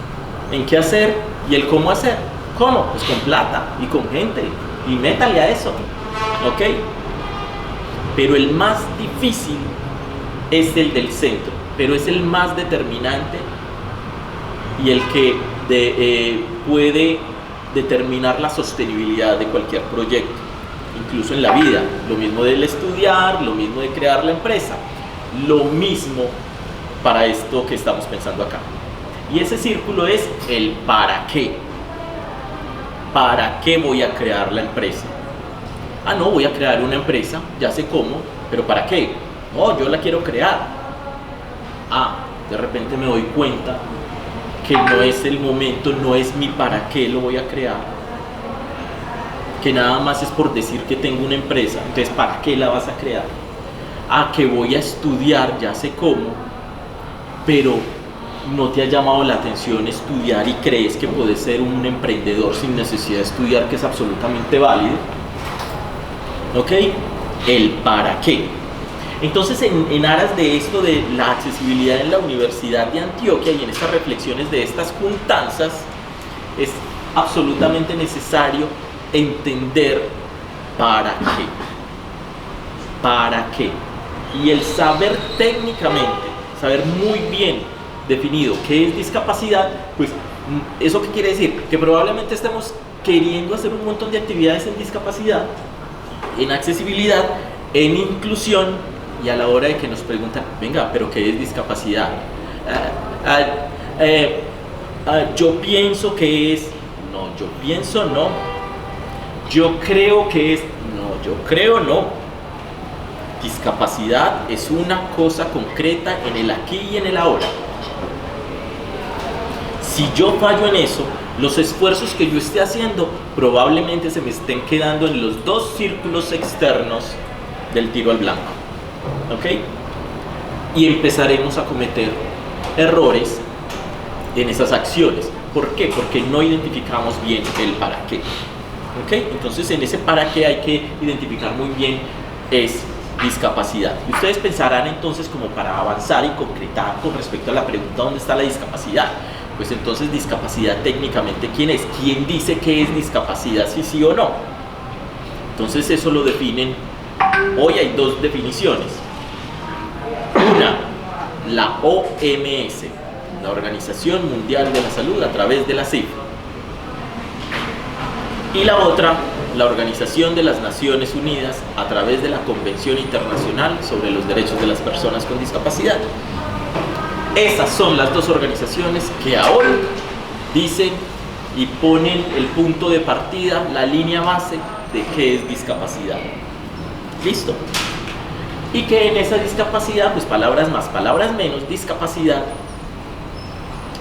¿En qué hacer y el cómo hacer? ¿Cómo? Pues con plata y con gente y métale a eso, ¿ok? Pero el más difícil es el del centro, pero es el más determinante y el que puede determinar la sostenibilidad de cualquier proyecto, incluso en la vida. Lo mismo del estudiar, lo mismo de crear la empresa, lo mismo para esto que estamos pensando acá. Y ese círculo es el para qué. ¿Para qué voy a crear la empresa? No, voy a crear una empresa, ya sé cómo, pero ¿para qué? No, yo la quiero crear. De repente me doy cuenta que no es el momento, no es mi para qué lo voy a crear, que nada más es por decir que tengo una empresa. Entonces, ¿para qué la vas a crear? Que voy a estudiar, ya sé cómo, pero no te ha llamado la atención estudiar y crees que puedes ser un emprendedor sin necesidad de estudiar, que es absolutamente válido. ¿Ok? El para qué. Entonces, en aras de esto de la accesibilidad en la Universidad de Antioquia y en estas reflexiones de estas juntanzas, es absolutamente necesario entender para qué. ¿Para qué? Y el saber técnicamente, saber muy bien definido qué es discapacidad, pues, ¿eso qué quiere decir? Que probablemente estemos queriendo hacer un montón de actividades en discapacidad, en accesibilidad, en inclusión, y a la hora de que nos preguntan, venga, ¿pero qué es discapacidad? Yo pienso que es, no, yo pienso no, yo creo que es, no, yo creo no. Discapacidad es una cosa concreta en el aquí y en el ahora. Si yo fallo en eso, los esfuerzos que yo esté haciendo probablemente se me estén quedando en los 2 círculos externos del tiro al blanco, ¿ok? Y empezaremos a cometer errores en esas acciones. ¿Por qué? Porque no identificamos bien el para qué, ¿ok? Entonces en ese para qué hay que identificar muy bien es discapacidad. Y ustedes pensarán entonces, como para avanzar y concretar con respecto a la pregunta ¿dónde está la discapacidad? Pues entonces discapacidad técnicamente ¿quién es? ¿Quién dice que es discapacidad, si sí o no? Entonces eso lo definen, hoy hay 2 definiciones. Una, la OMS, la Organización Mundial de la Salud, a través de la CIF. Y la otra, la Organización de las Naciones Unidas, a través de la Convención Internacional sobre los Derechos de las Personas con Discapacidad. Esas son las 2 organizaciones que ahora dicen y ponen el punto de partida, la línea base de qué es discapacidad. ¿Listo? Y que en esa discapacidad, pues palabras más, palabras menos, discapacidad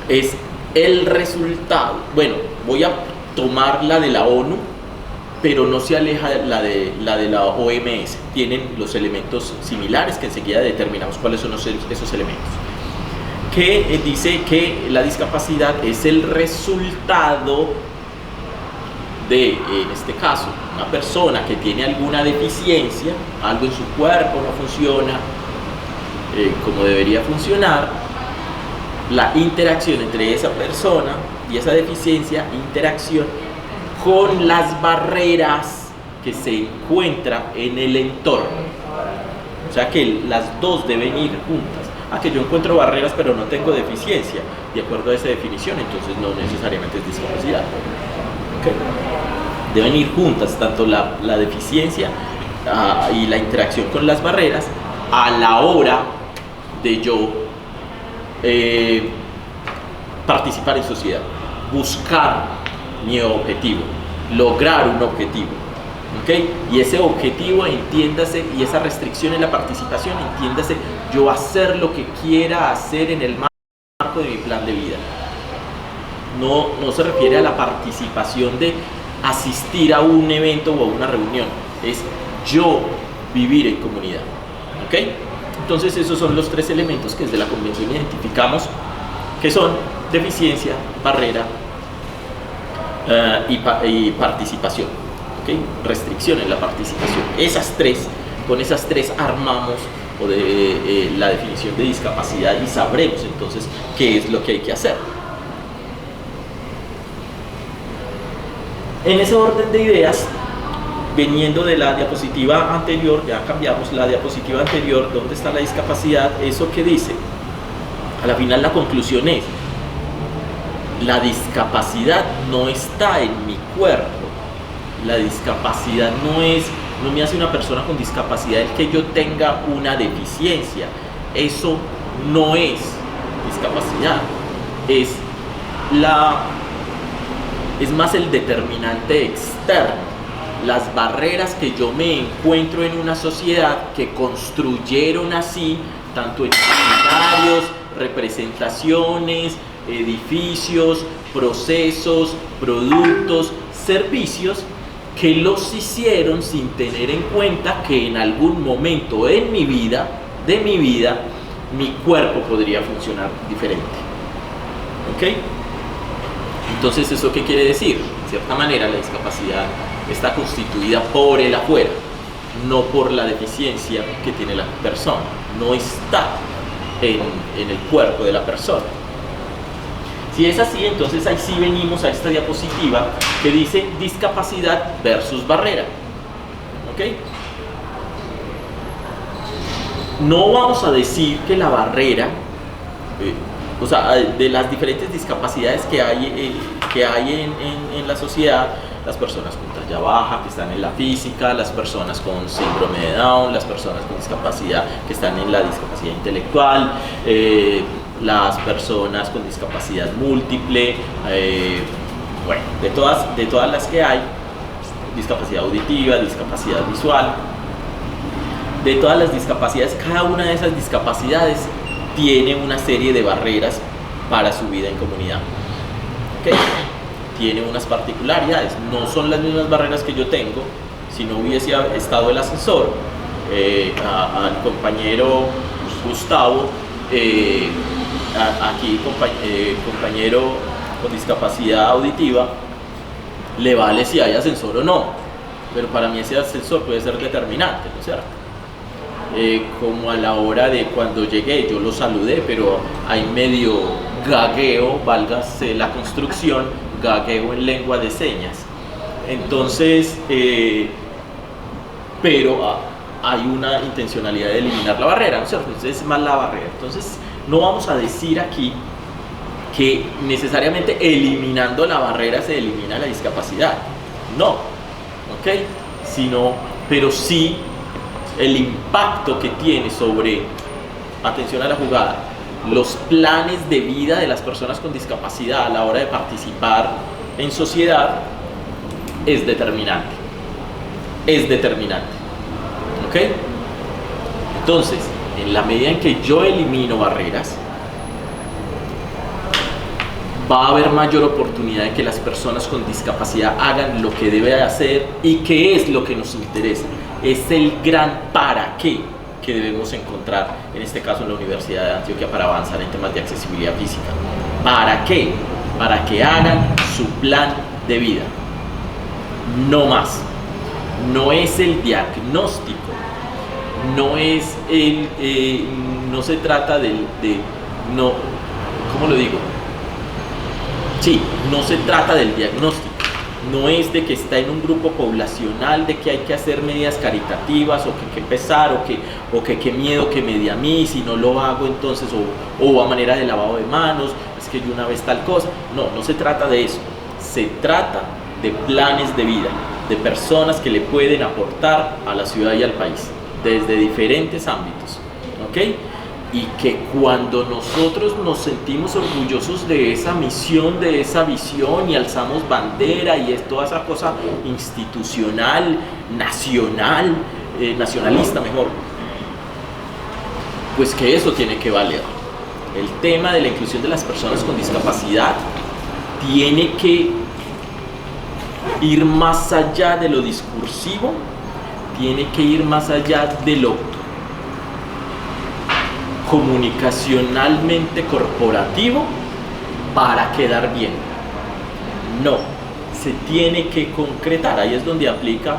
es el resultado. Bueno, voy a tomar la de la ONU, pero no se aleja la de la OMS. Tienen los elementos similares que enseguida determinamos cuáles son esos elementos. Que dice que la discapacidad es el resultado de, en este caso, una persona que tiene alguna deficiencia, algo en su cuerpo no funciona como debería funcionar, la interacción entre esa persona y esa deficiencia, interacción con las barreras que se encuentran en el entorno. O sea que las 2 deben ir juntas. Que yo encuentro barreras pero no tengo deficiencia, de acuerdo a esa definición, entonces no necesariamente es discapacidad. ¿Okay? Deben ir juntas tanto la deficiencia y la interacción con las barreras a la hora de yo participar en sociedad, buscar mi objetivo, lograr un objetivo. ¿Okay? Y ese objetivo, entiéndase, y esa restricción en la participación, entiéndase, yo hacer lo que quiera hacer en el marco de mi plan de vida. No se refiere a la participación de asistir a un evento o a una reunión, es yo vivir en comunidad. ¿Okay? Entonces esos son los 3 elementos que desde la convención identificamos, que son deficiencia, barrera y participación. ¿Okay? Restricción en la participación. Con esas tres armamos la definición de discapacidad y sabremos entonces qué es lo que hay que hacer. En ese orden de ideas, veniendo de la diapositiva anterior, ya cambiamos la diapositiva anterior, ¿dónde está la discapacidad? Eso que dice, a la final la conclusión es, la discapacidad no está en mi cuerpo. La discapacidad no me hace una persona con discapacidad el que yo tenga una deficiencia. Eso no es discapacidad. Es más el determinante externo. Las barreras que yo me encuentro en una sociedad que construyeron así, tanto en imaginarios, representaciones, edificios, procesos, productos, servicios, que los hicieron sin tener en cuenta que en algún momento de mi vida, mi cuerpo podría funcionar diferente. ¿Ok? Entonces, ¿eso qué quiere decir? De cierta manera, la discapacidad está constituida por el afuera, no por la deficiencia que tiene la persona. No está en el cuerpo de la persona. Si es así, entonces ahí sí venimos a esta diapositiva que dice discapacidad versus barrera. ¿Ok? No vamos a decir que la barrera, o sea, de las diferentes discapacidades que hay en la sociedad, las personas con talla baja que están en la física, las personas con síndrome de Down, las personas con discapacidad que están en la discapacidad intelectual, las personas con discapacidad múltiple, bueno, de todas las que hay, discapacidad auditiva, discapacidad visual, de todas las discapacidades, cada una de esas discapacidades tiene una serie de barreras para su vida en comunidad. ¿ok? Tiene unas particularidades, no son las mismas barreras que yo tengo. Si no hubiese estado el asesor, al compañero Gustavo, aquí compañero con discapacidad auditiva, le vale si hay ascensor o no, pero para mí ese ascensor puede ser determinante, ¿no es cierto? Como a la hora de cuando llegué, yo lo saludé, pero hay medio gagueo, válgase la construcción, gagueo en lengua de señas. Entonces, pero hay una intencionalidad de eliminar la barrera, ¿no es cierto? Entonces es más la barrera. Entonces no vamos a decir aquí que necesariamente eliminando la barrera se elimina la discapacidad, no, ¿ok? Pero sí el impacto que tiene sobre, atención a la jugada, los planes de vida de las personas con discapacidad a la hora de participar en sociedad es determinante, ¿ok? Entonces, en la medida en que yo elimino barreras, va a haber mayor oportunidad de que las personas con discapacidad hagan lo que debe hacer y qué es lo que nos interesa. Es el gran para qué que debemos encontrar, en este caso en la Universidad de Antioquia, para avanzar en temas de accesibilidad física. ¿Para qué? Para que hagan su plan de vida. No más. No es el diagnóstico, no es no se trata no, ¿cómo lo digo? Sí, no se trata del diagnóstico, no es de que está en un grupo poblacional, de que hay que hacer medidas caritativas, o que pesar, o que qué miedo que me dé a mí, si no lo hago entonces, o a manera de lavado de manos, es que yo una vez tal cosa. No se trata de eso, se trata de planes de vida, de personas que le pueden aportar a la ciudad y al país, desde diferentes ámbitos, ¿ok? Y que cuando nosotros nos sentimos orgullosos de esa misión, de esa visión, y alzamos bandera y es toda esa cosa institucional, nacionalista mejor, pues que eso tiene que valer. El tema de la inclusión de las personas con discapacidad tiene que ir más allá de lo discursivo, tiene que ir más allá de lo comunicacionalmente corporativo para quedar bien. No, se tiene que concretar. Ahí es donde aplica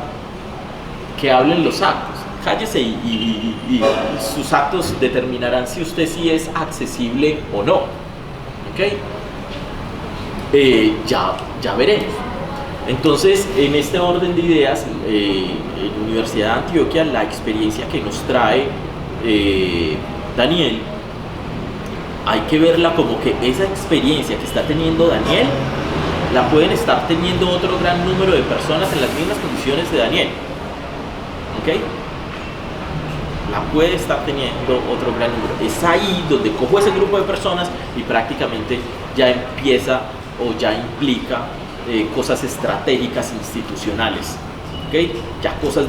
que hablen los actos. Cállese y sus actos determinarán si usted sí es accesible o no. ¿Ok? Ya veremos. Entonces, en este orden de ideas, en la Universidad de Antioquia, la experiencia que nos trae Daniel, hay que verla como que esa experiencia que está teniendo Daniel, la pueden estar teniendo otro gran número de personas en las mismas condiciones de Daniel. ¿Ok? La puede estar teniendo otro gran número. Es ahí donde cojo ese grupo de personas y prácticamente ya empieza o ya implica cosas estratégicas institucionales, ¿okay? Ya cosas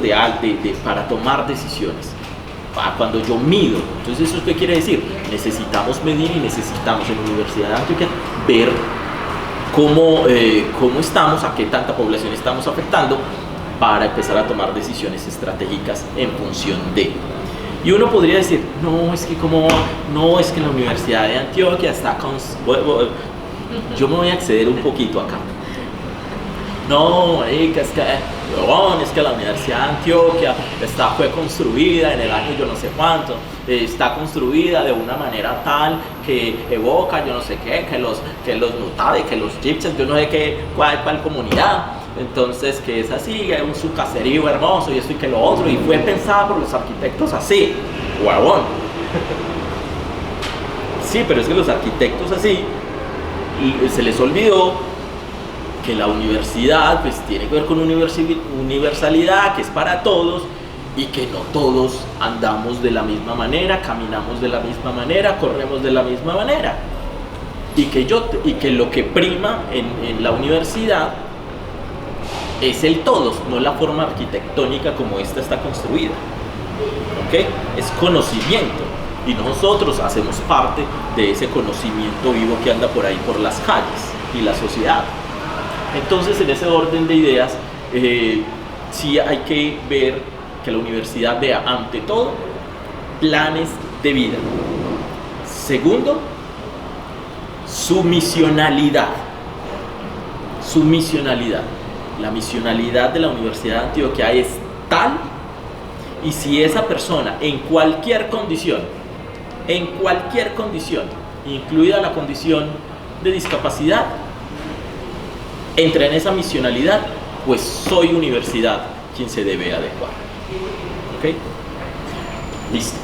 para tomar decisiones. Cuando yo mido, entonces ¿eso qué quiere decir? Necesitamos medir y necesitamos en la Universidad de Antioquia ver cómo estamos, a qué tanta población estamos afectando, para empezar a tomar decisiones estratégicas en función de. Y uno podría decir, no, es que en la Universidad de Antioquia está yo me voy a acceder un poquito acá. No, es que la Universidad de Antioquia fue construida en el año yo no sé cuánto, está construida de una manera tal que evoca yo no sé qué, que los nutabe, que los gypsies, yo no sé cuál comunidad, entonces que es así, es su caserío hermoso y esto y que lo otro, y fue pensada por los arquitectos así, huevón. Sí, pero es que los arquitectos así, se les olvidó que la universidad pues tiene que ver con universalidad, que es para todos, y que no todos andamos de la misma manera, caminamos de la misma manera, corremos de la misma manera, y que lo que prima en la universidad es el todos, no la forma arquitectónica como esta está construida. ¿Ok? Es conocimiento, y nosotros hacemos parte de ese conocimiento vivo que anda por ahí por las calles. y la sociedad. Entonces, en ese orden de ideas, sí hay que ver que la universidad vea ante todo planes de vida. Segundo, su misionalidad. Su misionalidad. La misionalidad de la Universidad de Antioquia es tal, y si esa persona en cualquier condición, incluida la condición de discapacidad, entra en esa misionalidad, pues soy universidad quien se debe adecuar. ¿Ok? Listo.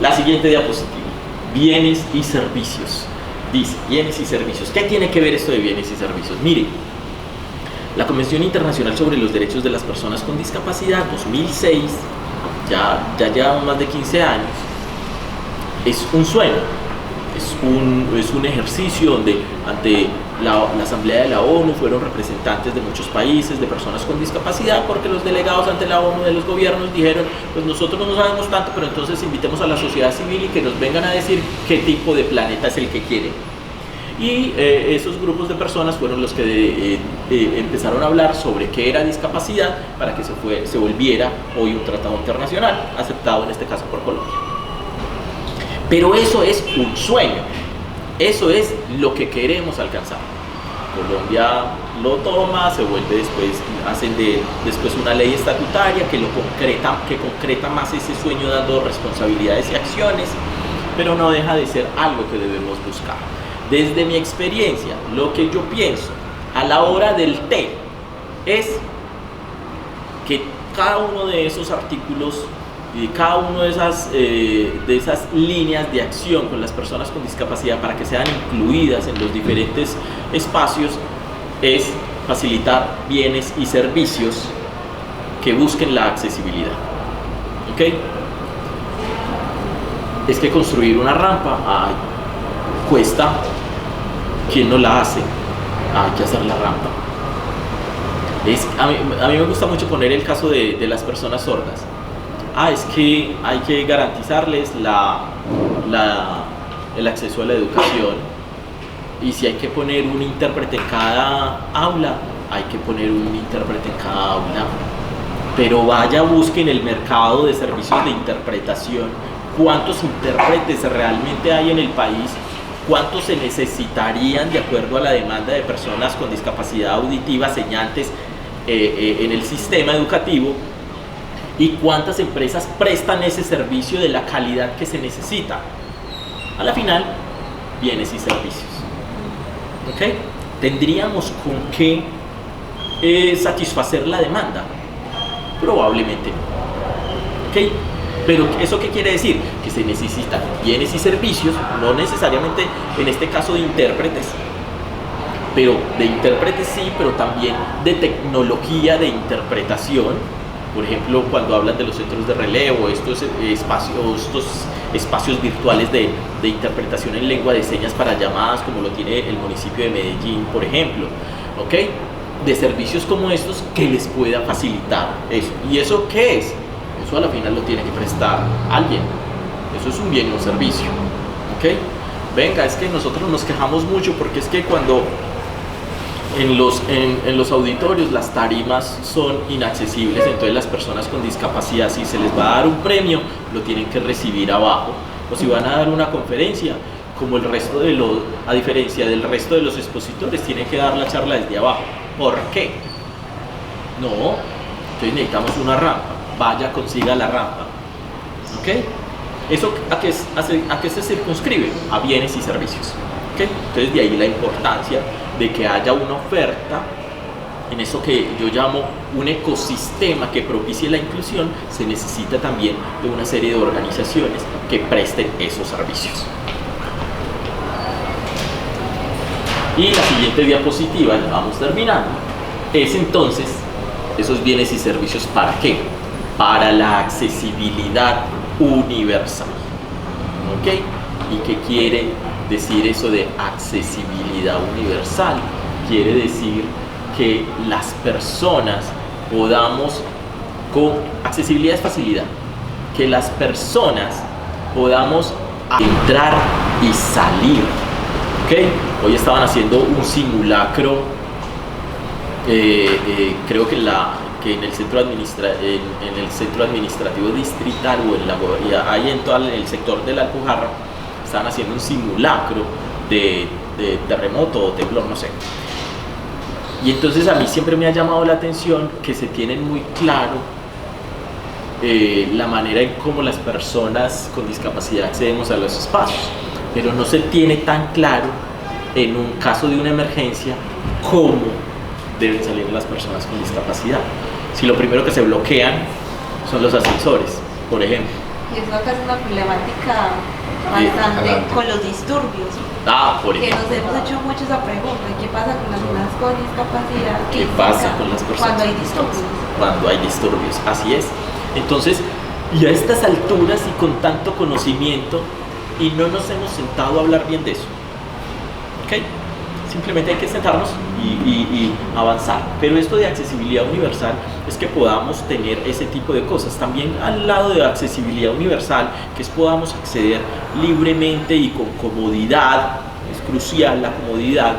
La siguiente diapositiva. Bienes y servicios. Dice, bienes y servicios. ¿Qué tiene que ver esto de bienes y servicios? Mire, la Convención Internacional sobre los Derechos de las Personas con Discapacidad, 2006, ya llevamos más de 15 años, es un sueño, es un ejercicio donde ante la Asamblea de la ONU fueron representantes de muchos países, de personas con discapacidad, porque los delegados ante la ONU de los gobiernos dijeron, pues nosotros no sabemos tanto, pero entonces invitemos a la sociedad civil y que nos vengan a decir qué tipo de planeta es el que quieren. Y esos grupos de personas fueron los que empezaron a hablar sobre qué era discapacidad para que se volviera hoy un tratado internacional, aceptado en este caso por Colombia. Pero eso es un sueño, eso es lo que queremos alcanzar. Colombia lo toma, se vuelve después, hacen después una ley estatutaria que concreta más ese sueño, dando responsabilidades y acciones, pero no deja de ser algo que debemos buscar. Desde mi experiencia, lo que yo pienso a la hora del té es que cada uno de esos artículos y cada una de esas líneas de acción con las personas con discapacidad para que sean incluidas en los diferentes espacios es facilitar bienes y servicios que busquen la accesibilidad. ¿Ok? Es que construir una rampa cuesta. ¿Quién no la hace? Hay que hacer la rampa. A mí me gusta mucho poner el caso de las personas sordas. Es que hay que garantizarles el acceso a la educación, y si hay que poner un intérprete en cada aula, hay que poner un intérprete en cada aula. Pero vaya, busque en el mercado de servicios de interpretación cuántos intérpretes realmente hay en el país, cuántos se necesitarían de acuerdo a la demanda de personas con discapacidad auditiva, señantes en el sistema educativo, y cuántas empresas prestan ese servicio de la calidad que se necesita. A la final, bienes y servicios. ¿Ok? ¿Tendríamos con qué satisfacer la demanda? Probablemente no. ¿Ok? Pero ¿eso qué quiere decir? Que se necesitan bienes y servicios, no necesariamente en este caso de intérpretes, pero de intérpretes sí, pero también de tecnología de interpretación. Por ejemplo, cuando hablan de los centros de relevo, estos espacios virtuales de interpretación en lengua de señas para llamadas, como lo tiene el municipio de Medellín, por ejemplo, ¿ok? De servicios como estos que les pueda facilitar eso. ¿Y eso qué es? Eso a la final lo tiene que prestar alguien. Eso es un bien o un servicio. ¿Ok? Venga, es que nosotros nos quejamos mucho porque es que cuando en los auditorios las tarimas son inaccesibles, entonces las personas con discapacidad, si se les va a dar un premio, lo tienen que recibir abajo. O si van a dar una conferencia, como a diferencia del resto de los expositores, tienen que dar la charla desde abajo. ¿Por qué? No, entonces necesitamos una rampa. Vaya, consiga la rampa. ¿Ok? ¿Eso a qué se circunscribe? A bienes y servicios. ¿Ok? Entonces de ahí la importancia de que haya una oferta en eso que yo llamo un ecosistema que propicie la inclusión. Se necesita también de una serie de organizaciones que presten esos servicios. Y la siguiente diapositiva, ya vamos terminando, es entonces esos bienes y servicios ¿para qué? Para la accesibilidad universal. ¿Ok? ¿Y qué quiere decir eso de accesibilidad universal? Quiere decir que las personas podamos, con accesibilidad es facilidad, que las personas podamos entrar y salir. ¿Ok? Hoy estaban haciendo un simulacro, creo que en el centro administrativo distrital o ahí en todo el sector de la Alpujarra, estaban haciendo un simulacro de terremoto o temblor, no sé. Y entonces a mí siempre me ha llamado la atención que se tienen muy claro la manera en cómo las personas con discapacidad accedemos a los espacios, pero no se tiene tan claro en un caso de una emergencia cómo deben salir las personas con discapacidad. Si lo primero que se bloquean son los ascensores, por ejemplo. Y eso acá es una problemática bastante con los disturbios. Por ejemplo. Que nos hemos hecho mucho esa pregunta, ¿qué pasa con las personas con discapacidad? ¿Qué pasa con las personas cuando hay disturbios? Cuando hay disturbios, así es. Entonces, y a estas alturas y con tanto conocimiento, y no nos hemos sentado a hablar bien de eso. ¿Ok? Simplemente hay que sentarnos y avanzar. Pero esto de accesibilidad universal es que podamos tener ese tipo de cosas. También al lado de accesibilidad universal, que es podamos acceder libremente y con comodidad, es crucial la comodidad,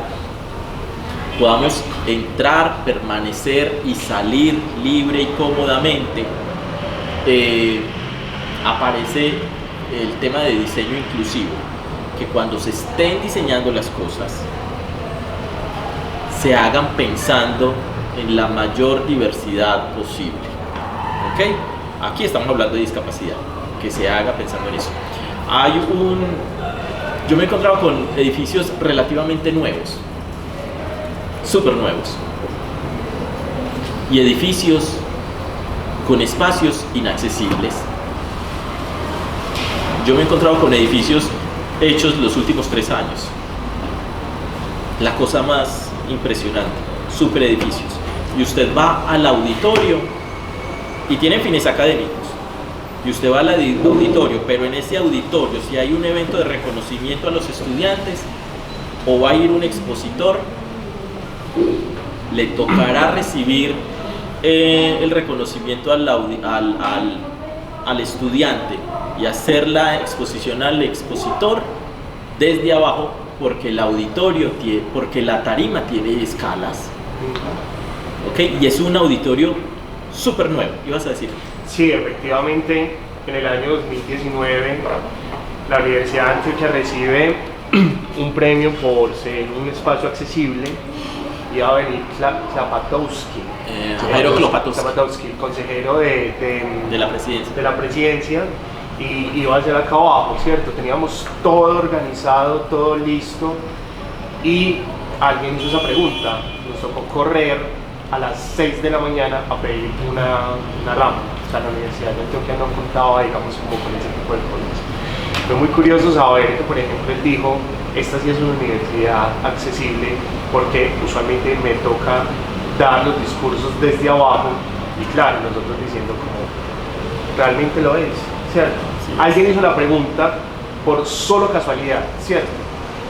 podamos entrar, permanecer y salir libre y cómodamente. Aparece el tema de diseño inclusivo, que cuando se estén diseñando las cosas se hagan pensando en la mayor diversidad posible. ¿Ok? Aquí estamos hablando de discapacidad, que se haga pensando en eso. Yo me he encontrado con edificios relativamente nuevos, súper nuevos, y edificios con espacios inaccesibles. Yo me he encontrado con edificios hechos los últimos 3 años. La cosa más impresionante, super edificios. Y usted va al auditorio y tienen fines académicos. Y usted va al auditorio, pero en ese auditorio, si hay un evento de reconocimiento a los estudiantes o va a ir un expositor, le tocará recibir el reconocimiento al estudiante y hacer la exposición al expositor desde abajo, porque el auditorio porque la tarima tiene escalas. ¿Ok? Y es un auditorio súper nuevo. ¿Ibas a decir? Sí, efectivamente, en el año 2019 la Universidad de Antioquia recibe un premio por ser un espacio accesible. Iba a venir Klapatowski, Jairo Klapatowski, el consejero de la presidencia, y iba a ser acá abajo, ¿cierto? Teníamos todo organizado, todo listo, y alguien hizo esa pregunta. Nos tocó correr a las 6 de la mañana a pedir una rampa. O sea, la Universidad de Antioquia no contaba, digamos, un poco con ese tipo de cosas. Fue muy curioso saber que, por ejemplo, él dijo: esta sí es una universidad accesible, porque usualmente me toca dar los discursos desde abajo, y claro, nosotros diciendo como realmente lo es, ¿cierto? Sí. Alguien hizo la pregunta por solo casualidad, ¿cierto?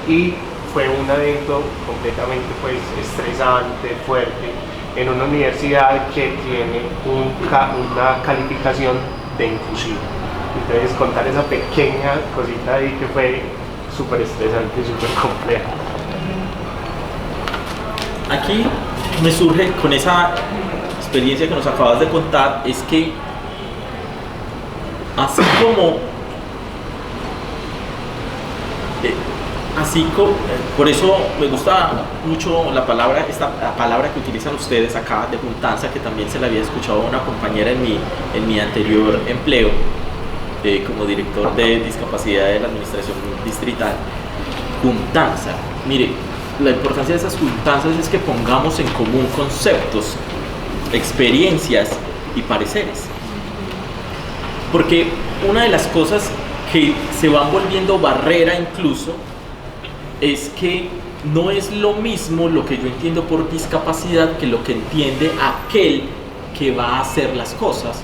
Y fue un evento completamente pues estresante, fuerte, en una universidad que tiene una calificación de inclusivo. Entonces, contar esa pequeña cosita ahí que fue súper estresante y súper compleja. Aquí me surge con esa experiencia que nos acabas de contar, es que por eso me gusta mucho esta palabra que utilizan ustedes acá de juntanza, que también se la había escuchado a una compañera en mi anterior empleo como director de discapacidad de la administración distrital. Juntanza. Mire, la importancia de esas juntanzas es que pongamos en común conceptos, experiencias y pareceres. Porque una de las cosas que se van volviendo barrera incluso es que no es lo mismo lo que yo entiendo por discapacidad que lo que entiende aquel que va a hacer las cosas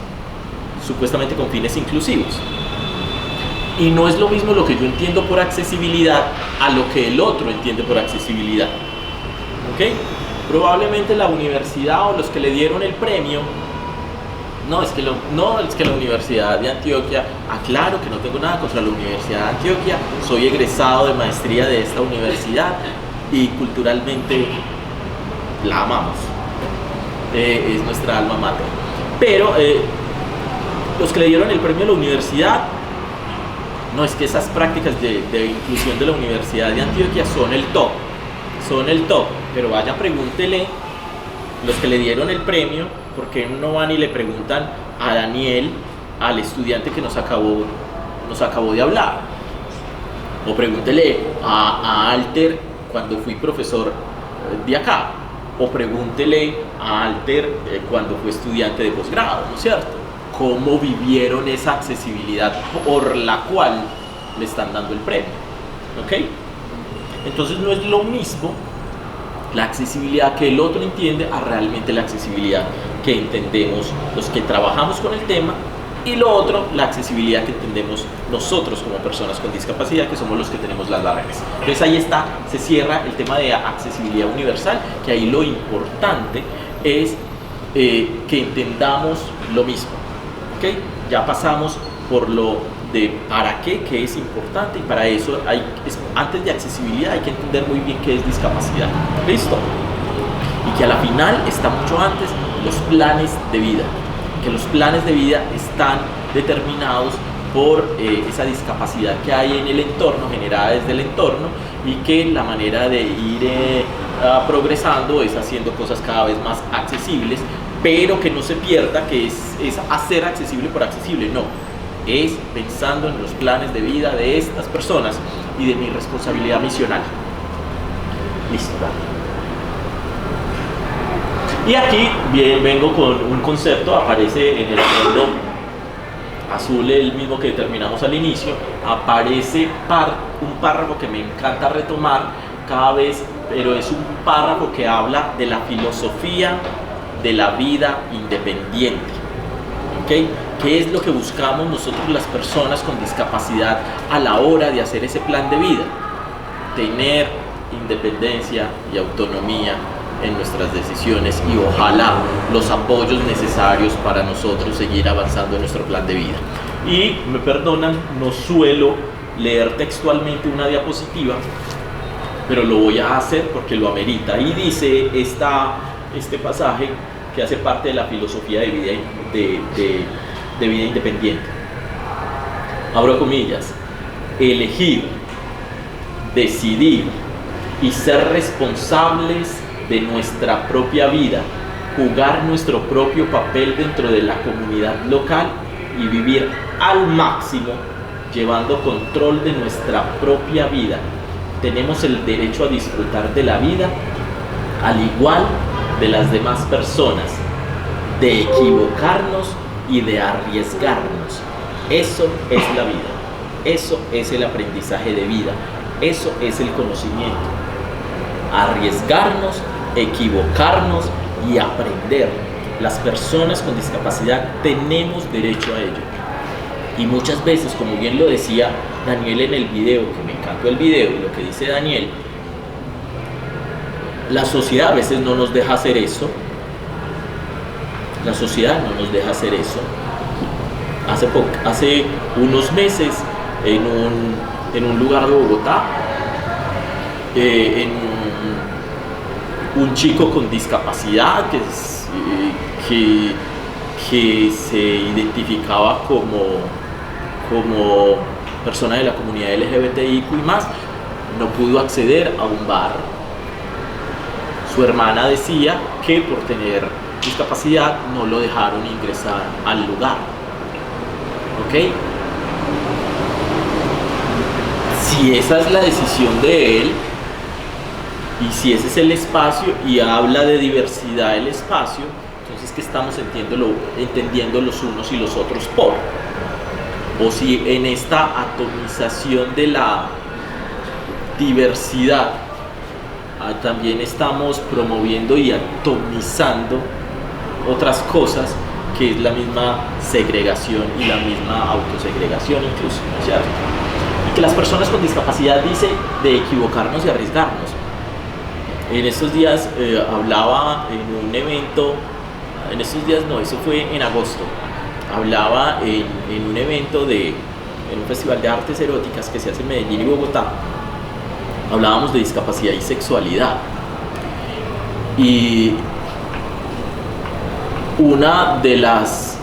supuestamente con fines inclusivos. Y no es lo mismo lo que yo entiendo por accesibilidad a lo que el otro entiende por accesibilidad. ¿Ok? Probablemente la universidad o los que le dieron el premio, es que la Universidad de Antioquia, aclaro que no tengo nada contra la Universidad de Antioquia, soy egresado de maestría de esta universidad, y culturalmente la amamos. Es nuestra alma mater. Pero los que le dieron el premio a la universidad, no es que esas prácticas de inclusión de la Universidad de Antioquia son el top, pero vaya, pregúntele los que le dieron el premio, ¿por qué no van y le preguntan a Daniel, al estudiante que nos acabó de hablar? O pregúntele a Alter cuando fui profesor de acá, o pregúntele a Alter cuando fue estudiante de posgrado, ¿no es cierto? ¿Cómo vivieron esa accesibilidad por la cual le están dando el premio? ¿Ok? Entonces no es lo mismo la accesibilidad que el otro entiende a realmente la accesibilidad que entendemos los que trabajamos con el tema, y lo otro, la accesibilidad que entendemos nosotros como personas con discapacidad, que somos los que tenemos las barreras. Entonces ahí está, se cierra el tema de accesibilidad universal, que ahí lo importante es que entendamos lo mismo. ¿Okay? Ya pasamos por lo de para qué es importante, y para eso antes de accesibilidad hay que entender muy bien qué es discapacidad. ¿Listo? Y que a la final está mucho antes los planes de vida, que los planes de vida están determinados por esa discapacidad que hay en el entorno, generada desde el entorno, y que la manera de ir progresando es haciendo cosas cada vez más accesibles, pero que no se pierda que es hacer accesible por accesible, no, es pensando en los planes de vida de estas personas y de mi responsabilidad misional. Listo. Y aquí vengo con un concepto, aparece en el fondo azul, el mismo que determinamos al inicio, aparece un párrafo que me encanta retomar cada vez, pero es un párrafo que habla de la filosofía de la vida independiente. ¿Okay? ¿Qué es lo que buscamos nosotros las personas con discapacidad a la hora de hacer ese plan de vida? Tener independencia y autonomía en nuestras decisiones, y ojalá los apoyos necesarios para nosotros seguir avanzando en nuestro plan de vida. Y me perdonan, no suelo leer textualmente una diapositiva, pero lo voy a hacer porque lo amerita. Y dice este pasaje que hace parte de la filosofía de vida, de vida independiente. Abro comillas: elegir, decidir y ser responsables de nuestra propia vida, jugar nuestro propio papel dentro de la comunidad local y vivir al máximo, llevando control de nuestra propia vida. Tenemos el derecho a disfrutar de la vida al igual de las demás personas, de equivocarnos y de arriesgarnos. Eso es la vida, eso es el aprendizaje de vida, eso es el conocimiento. Arriesgarnos, equivocarnos y aprender. Las personas con discapacidad tenemos derecho a ello. Y muchas veces, como bien lo decía Daniel en el video, que me encantó el video y lo que dice Daniel, la sociedad a veces no nos deja hacer eso. La sociedad no nos deja hacer eso. Hace unos meses, en un lugar de Bogotá, un chico con discapacidad que se identificaba como persona de la comunidad LGBTIQ y más, no pudo acceder a un bar. Su hermana decía que por tener discapacidad no lo dejaron ingresar al lugar. ¿Ok? Si esa es la decisión de él, y si ese es el espacio y habla de diversidad el espacio, entonces ¿qué estamos entendiendo los unos y los otros por? O si en esta atomización de la diversidad también estamos promoviendo y atomizando otras cosas, que es la misma segregación y la misma autosegregación incluso, ¿no es cierto? Y que las personas con discapacidad dice de equivocarnos y arriesgarnos. En estos días hablaba en un evento, en estos días no, eso fue en agosto, hablaba en un evento en un festival de artes eróticas que se hace en Medellín y Bogotá, hablábamos de discapacidad y sexualidad. Y una de las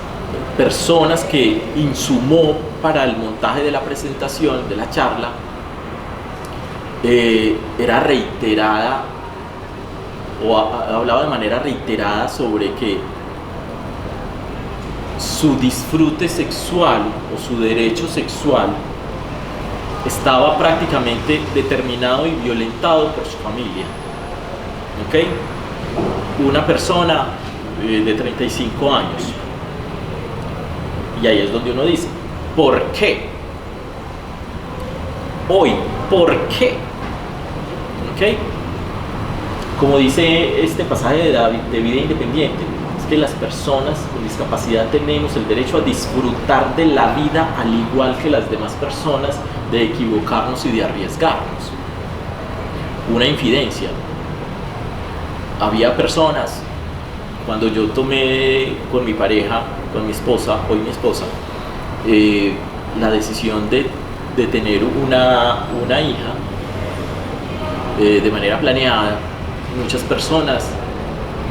personas que insumó para el montaje de la presentación, de la charla, era reiterada, o hablaba de manera reiterada sobre que su disfrute sexual o su derecho sexual estaba prácticamente determinado y violentado por su familia. ¿Okay? Una persona de 35 años, y ahí es donde uno dice, ¿por qué? Hoy, ¿por qué? ¿Okay? Como dice este pasaje de Vida Independiente, es que las personas con discapacidad tenemos el derecho a disfrutar de la vida al igual que las demás personas, de equivocarnos y de arriesgarnos. Una infidencia. Había personas, cuando yo tomé con mi pareja, con mi esposa, hoy mi esposa, la decisión de tener una hija de manera planeada, muchas personas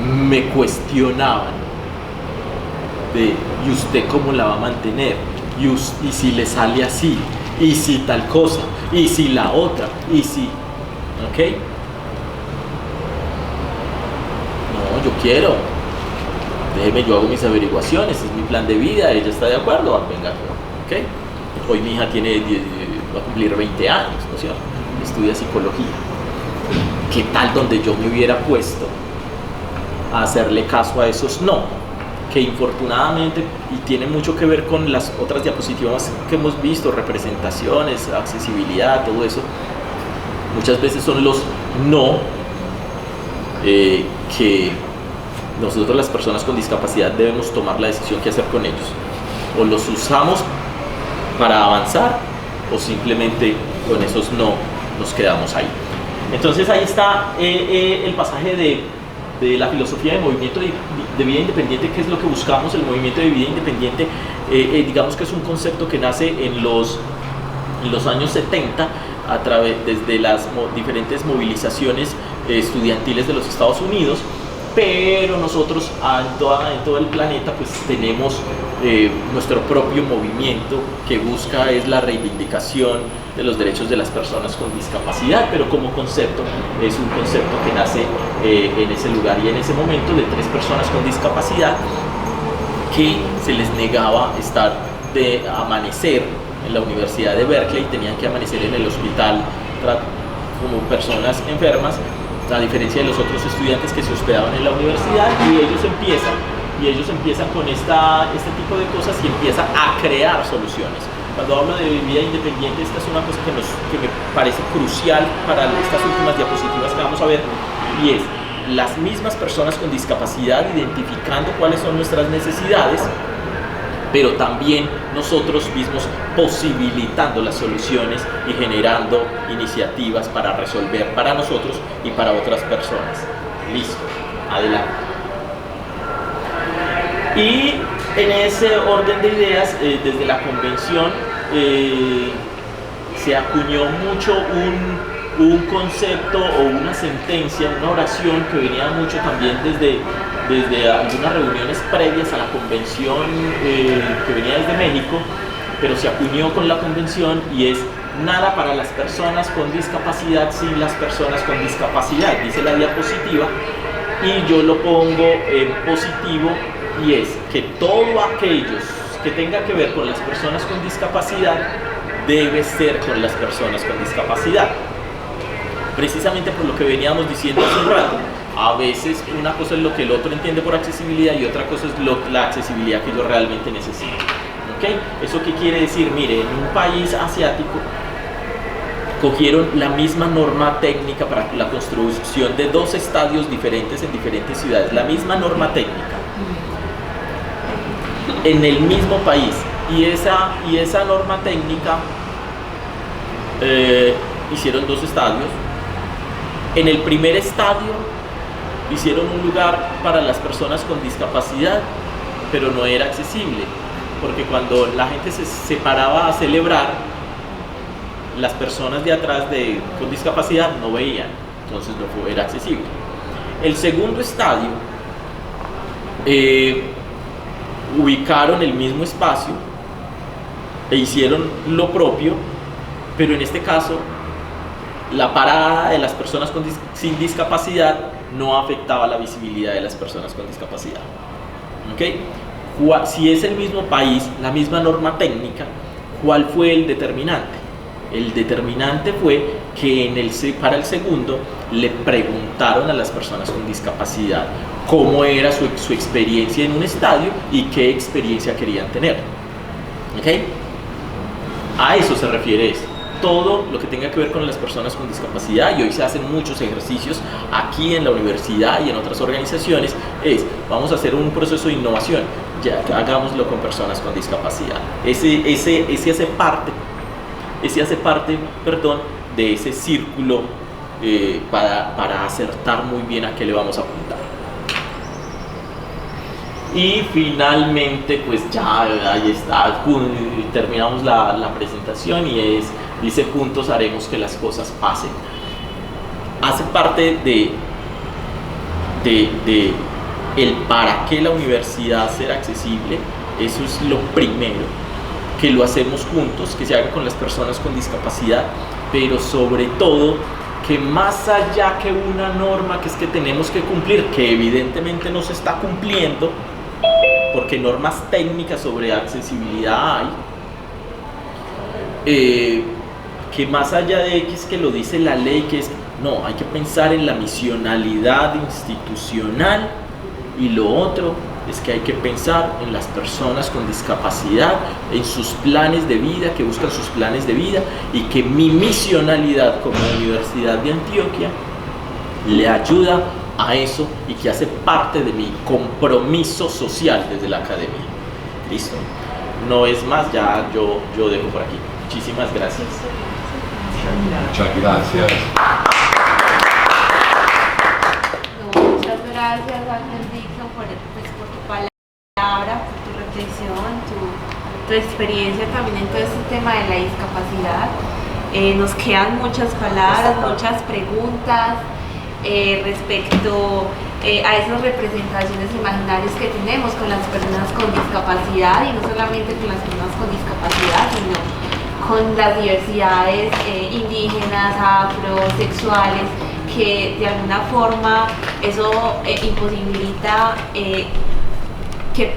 me cuestionaban ¿y usted cómo la va a mantener? ¿Y si le sale así? ¿Y si tal cosa? ¿Y si la otra? ¿Y si? ¿Ok? No, yo quiero. Déjeme, yo hago mis averiguaciones, es mi plan de vida, ella está de acuerdo, venga, ¿ok? Hoy mi hija va a cumplir 20 años, ¿no es cierto? Estudia psicología. ¿Qué tal donde yo me hubiera puesto a hacerle caso a esos no? Que infortunadamente, y tiene mucho que ver con las otras diapositivas que hemos visto, representaciones, accesibilidad, todo eso, muchas veces son los no que nosotros, las personas con discapacidad, debemos tomar la decisión que hacer con ellos. O los usamos para avanzar, o simplemente con esos no nos quedamos ahí. Entonces ahí está el pasaje de la filosofía de movimiento de vida independiente, que es lo que buscamos. El movimiento de vida independiente, digamos que es un concepto que nace en los años 70 desde las diferentes movilizaciones estudiantiles de los Estados Unidos, pero nosotros en todo el planeta pues tenemos nuestro propio movimiento que busca es la reivindicación de los derechos de las personas con discapacidad, pero como concepto es un concepto que nace en ese lugar y en ese momento, de 3 personas con discapacidad que se les negaba amanecer en la Universidad de Berkeley, tenían que amanecer en el hospital como personas enfermas, a diferencia de los otros estudiantes que se hospedaban en la universidad, y ellos empiezan con este tipo de cosas y empiezan a crear soluciones. Cuando hablo de vida independiente, esta es una cosa que me parece crucial para estas últimas diapositivas que vamos a ver, y es las mismas personas con discapacidad identificando cuáles son nuestras necesidades, pero también nosotros mismos posibilitando las soluciones y generando iniciativas para resolver para nosotros y para otras personas. Listo, adelante. Y en ese orden de ideas, desde la convención se acuñó mucho un concepto o una sentencia, una oración que venía mucho también desde algunas reuniones previas a la convención que venía desde México, pero se acuñó con la convención, y es: nada para las personas con discapacidad sin las personas con discapacidad, dice la diapositiva, y yo lo pongo en positivo, y es que todo aquello que tenga que ver con las personas con discapacidad debe ser con las personas con discapacidad. Precisamente por lo que veníamos diciendo hace un rato, a veces una cosa es lo que el otro entiende por accesibilidad y otra cosa es la accesibilidad que yo realmente necesito. ¿Okay? ¿Eso qué quiere decir? Mire, en un país asiático cogieron la misma norma técnica para la construcción de 2 estadios diferentes en diferentes ciudades, la misma norma técnica en el mismo país, y esa norma técnica hicieron 2 estadios. En el primer estadio hicieron un lugar para las personas con discapacidad, pero no era accesible, porque cuando la gente se paraba a celebrar, las personas de atrás con discapacidad no veían, entonces no era accesible. El segundo estadio, ubicaron el mismo espacio e hicieron lo propio, pero en este caso la parada de las personas sin discapacidad no afectaba la visibilidad de las personas con discapacidad. ¿Okay? Si es el mismo país, la misma norma técnica, ¿cuál fue el determinante? El determinante fue que para el segundo le preguntaron a las personas con discapacidad cómo era su experiencia en un estadio y qué experiencia querían tener. ¿Okay? A eso se refiere esto. Todo lo que tenga que ver con las personas con discapacidad, y hoy se hacen muchos ejercicios aquí en la universidad y en otras organizaciones, vamos a hacer un proceso de innovación, ya hagámoslo con personas con discapacidad. Ese hace parte de ese círculo para acertar muy bien a qué le vamos a apuntar. Y finalmente, pues ya ahí está, terminamos la presentación y dice: juntos haremos que las cosas pasen. Hace parte de el para qué la universidad será accesible. Eso es lo primero, que lo hacemos juntos, que se haga con las personas con discapacidad, pero sobre todo que más allá que una norma que es que tenemos que cumplir, que evidentemente no se está cumpliendo, porque normas técnicas sobre accesibilidad hay, que más allá de que es que lo dice la ley, no, hay que pensar en la misionalidad institucional, y lo otro es que hay que pensar en las personas con discapacidad, en sus planes de vida, que buscan sus planes de vida, y que mi misionalidad como Universidad de Antioquia le ayuda a eso y que hace parte de mi compromiso social desde la academia. Listo, no es más, ya yo dejo por aquí. Muchísimas gracias. Muchas gracias. Muchas gracias, Ángel Dixon, por tu palabra, por tu reflexión, tu experiencia también en todo este tema de la discapacidad. Nos quedan muchas palabras, muchas preguntas respecto a esas representaciones imaginarias que tenemos con las personas con discapacidad, y no solamente con las personas con discapacidad, sino con las diversidades indígenas, afrosexuales, que de alguna forma eso imposibilita que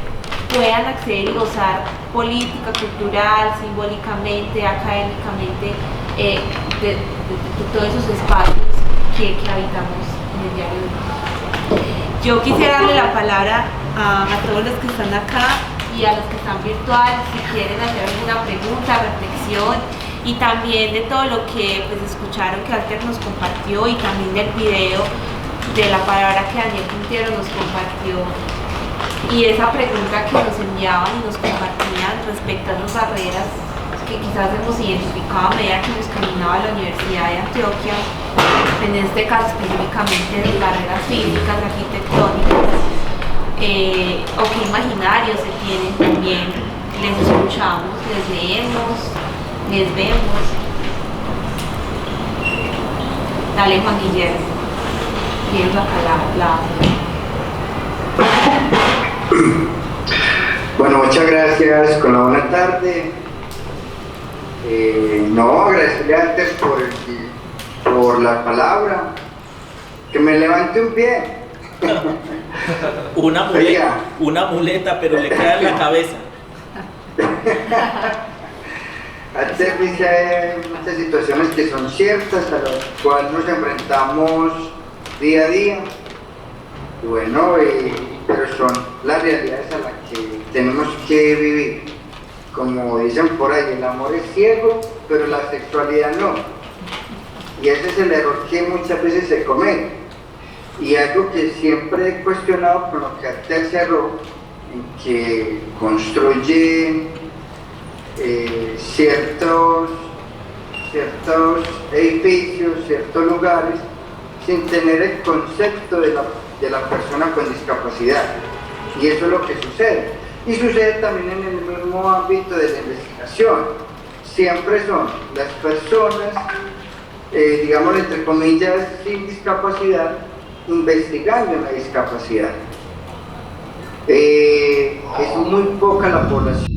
puedan acceder y gozar política, cultural, simbólicamente, académicamente, de todos esos espacios que habitamos en el diario de hoy. Yo quisiera darle la palabra a todos los que están acá y a los que están virtual, si quieren hacer alguna pregunta, reflexión, y también de todo lo que pues escucharon que Alter nos compartió, y también del video de la palabra que Daniel Quintero nos compartió, y esa pregunta que nos enviaban y nos compartían respecto a las barreras que quizás hemos identificado a medida que nos caminaba a la Universidad de Antioquia, en este caso específicamente de barreras físicas, arquitectónicas, o qué imaginarios se tienen también. Les escuchamos, les leemos, les vemos. Dale, Juan Guillermo, tienes la palabra. Bueno, muchas gracias, con la buena tarde. Agradecerle antes por la palabra, que me levante un pie. Una muleta, pero le queda en la cabeza. Antes dice muchas situaciones que son ciertas, a las cuales nos enfrentamos día a día, y bueno, pero son las realidades a las que tenemos que vivir. Como dicen por ahí, el amor es ciego, pero la sexualidad no. Y ese es el error que muchas veces se comete. Y algo que siempre he cuestionado con lo que Alter cerró, en que construye ciertos edificios, ciertos lugares, sin tener el concepto de la persona con discapacidad. Y eso es lo que sucede. Y sucede también en el mismo ámbito de la investigación. siempre son las personas, digamos entre comillas, sin discapacidad, investigando en la discapacidad. Es muy poca la población.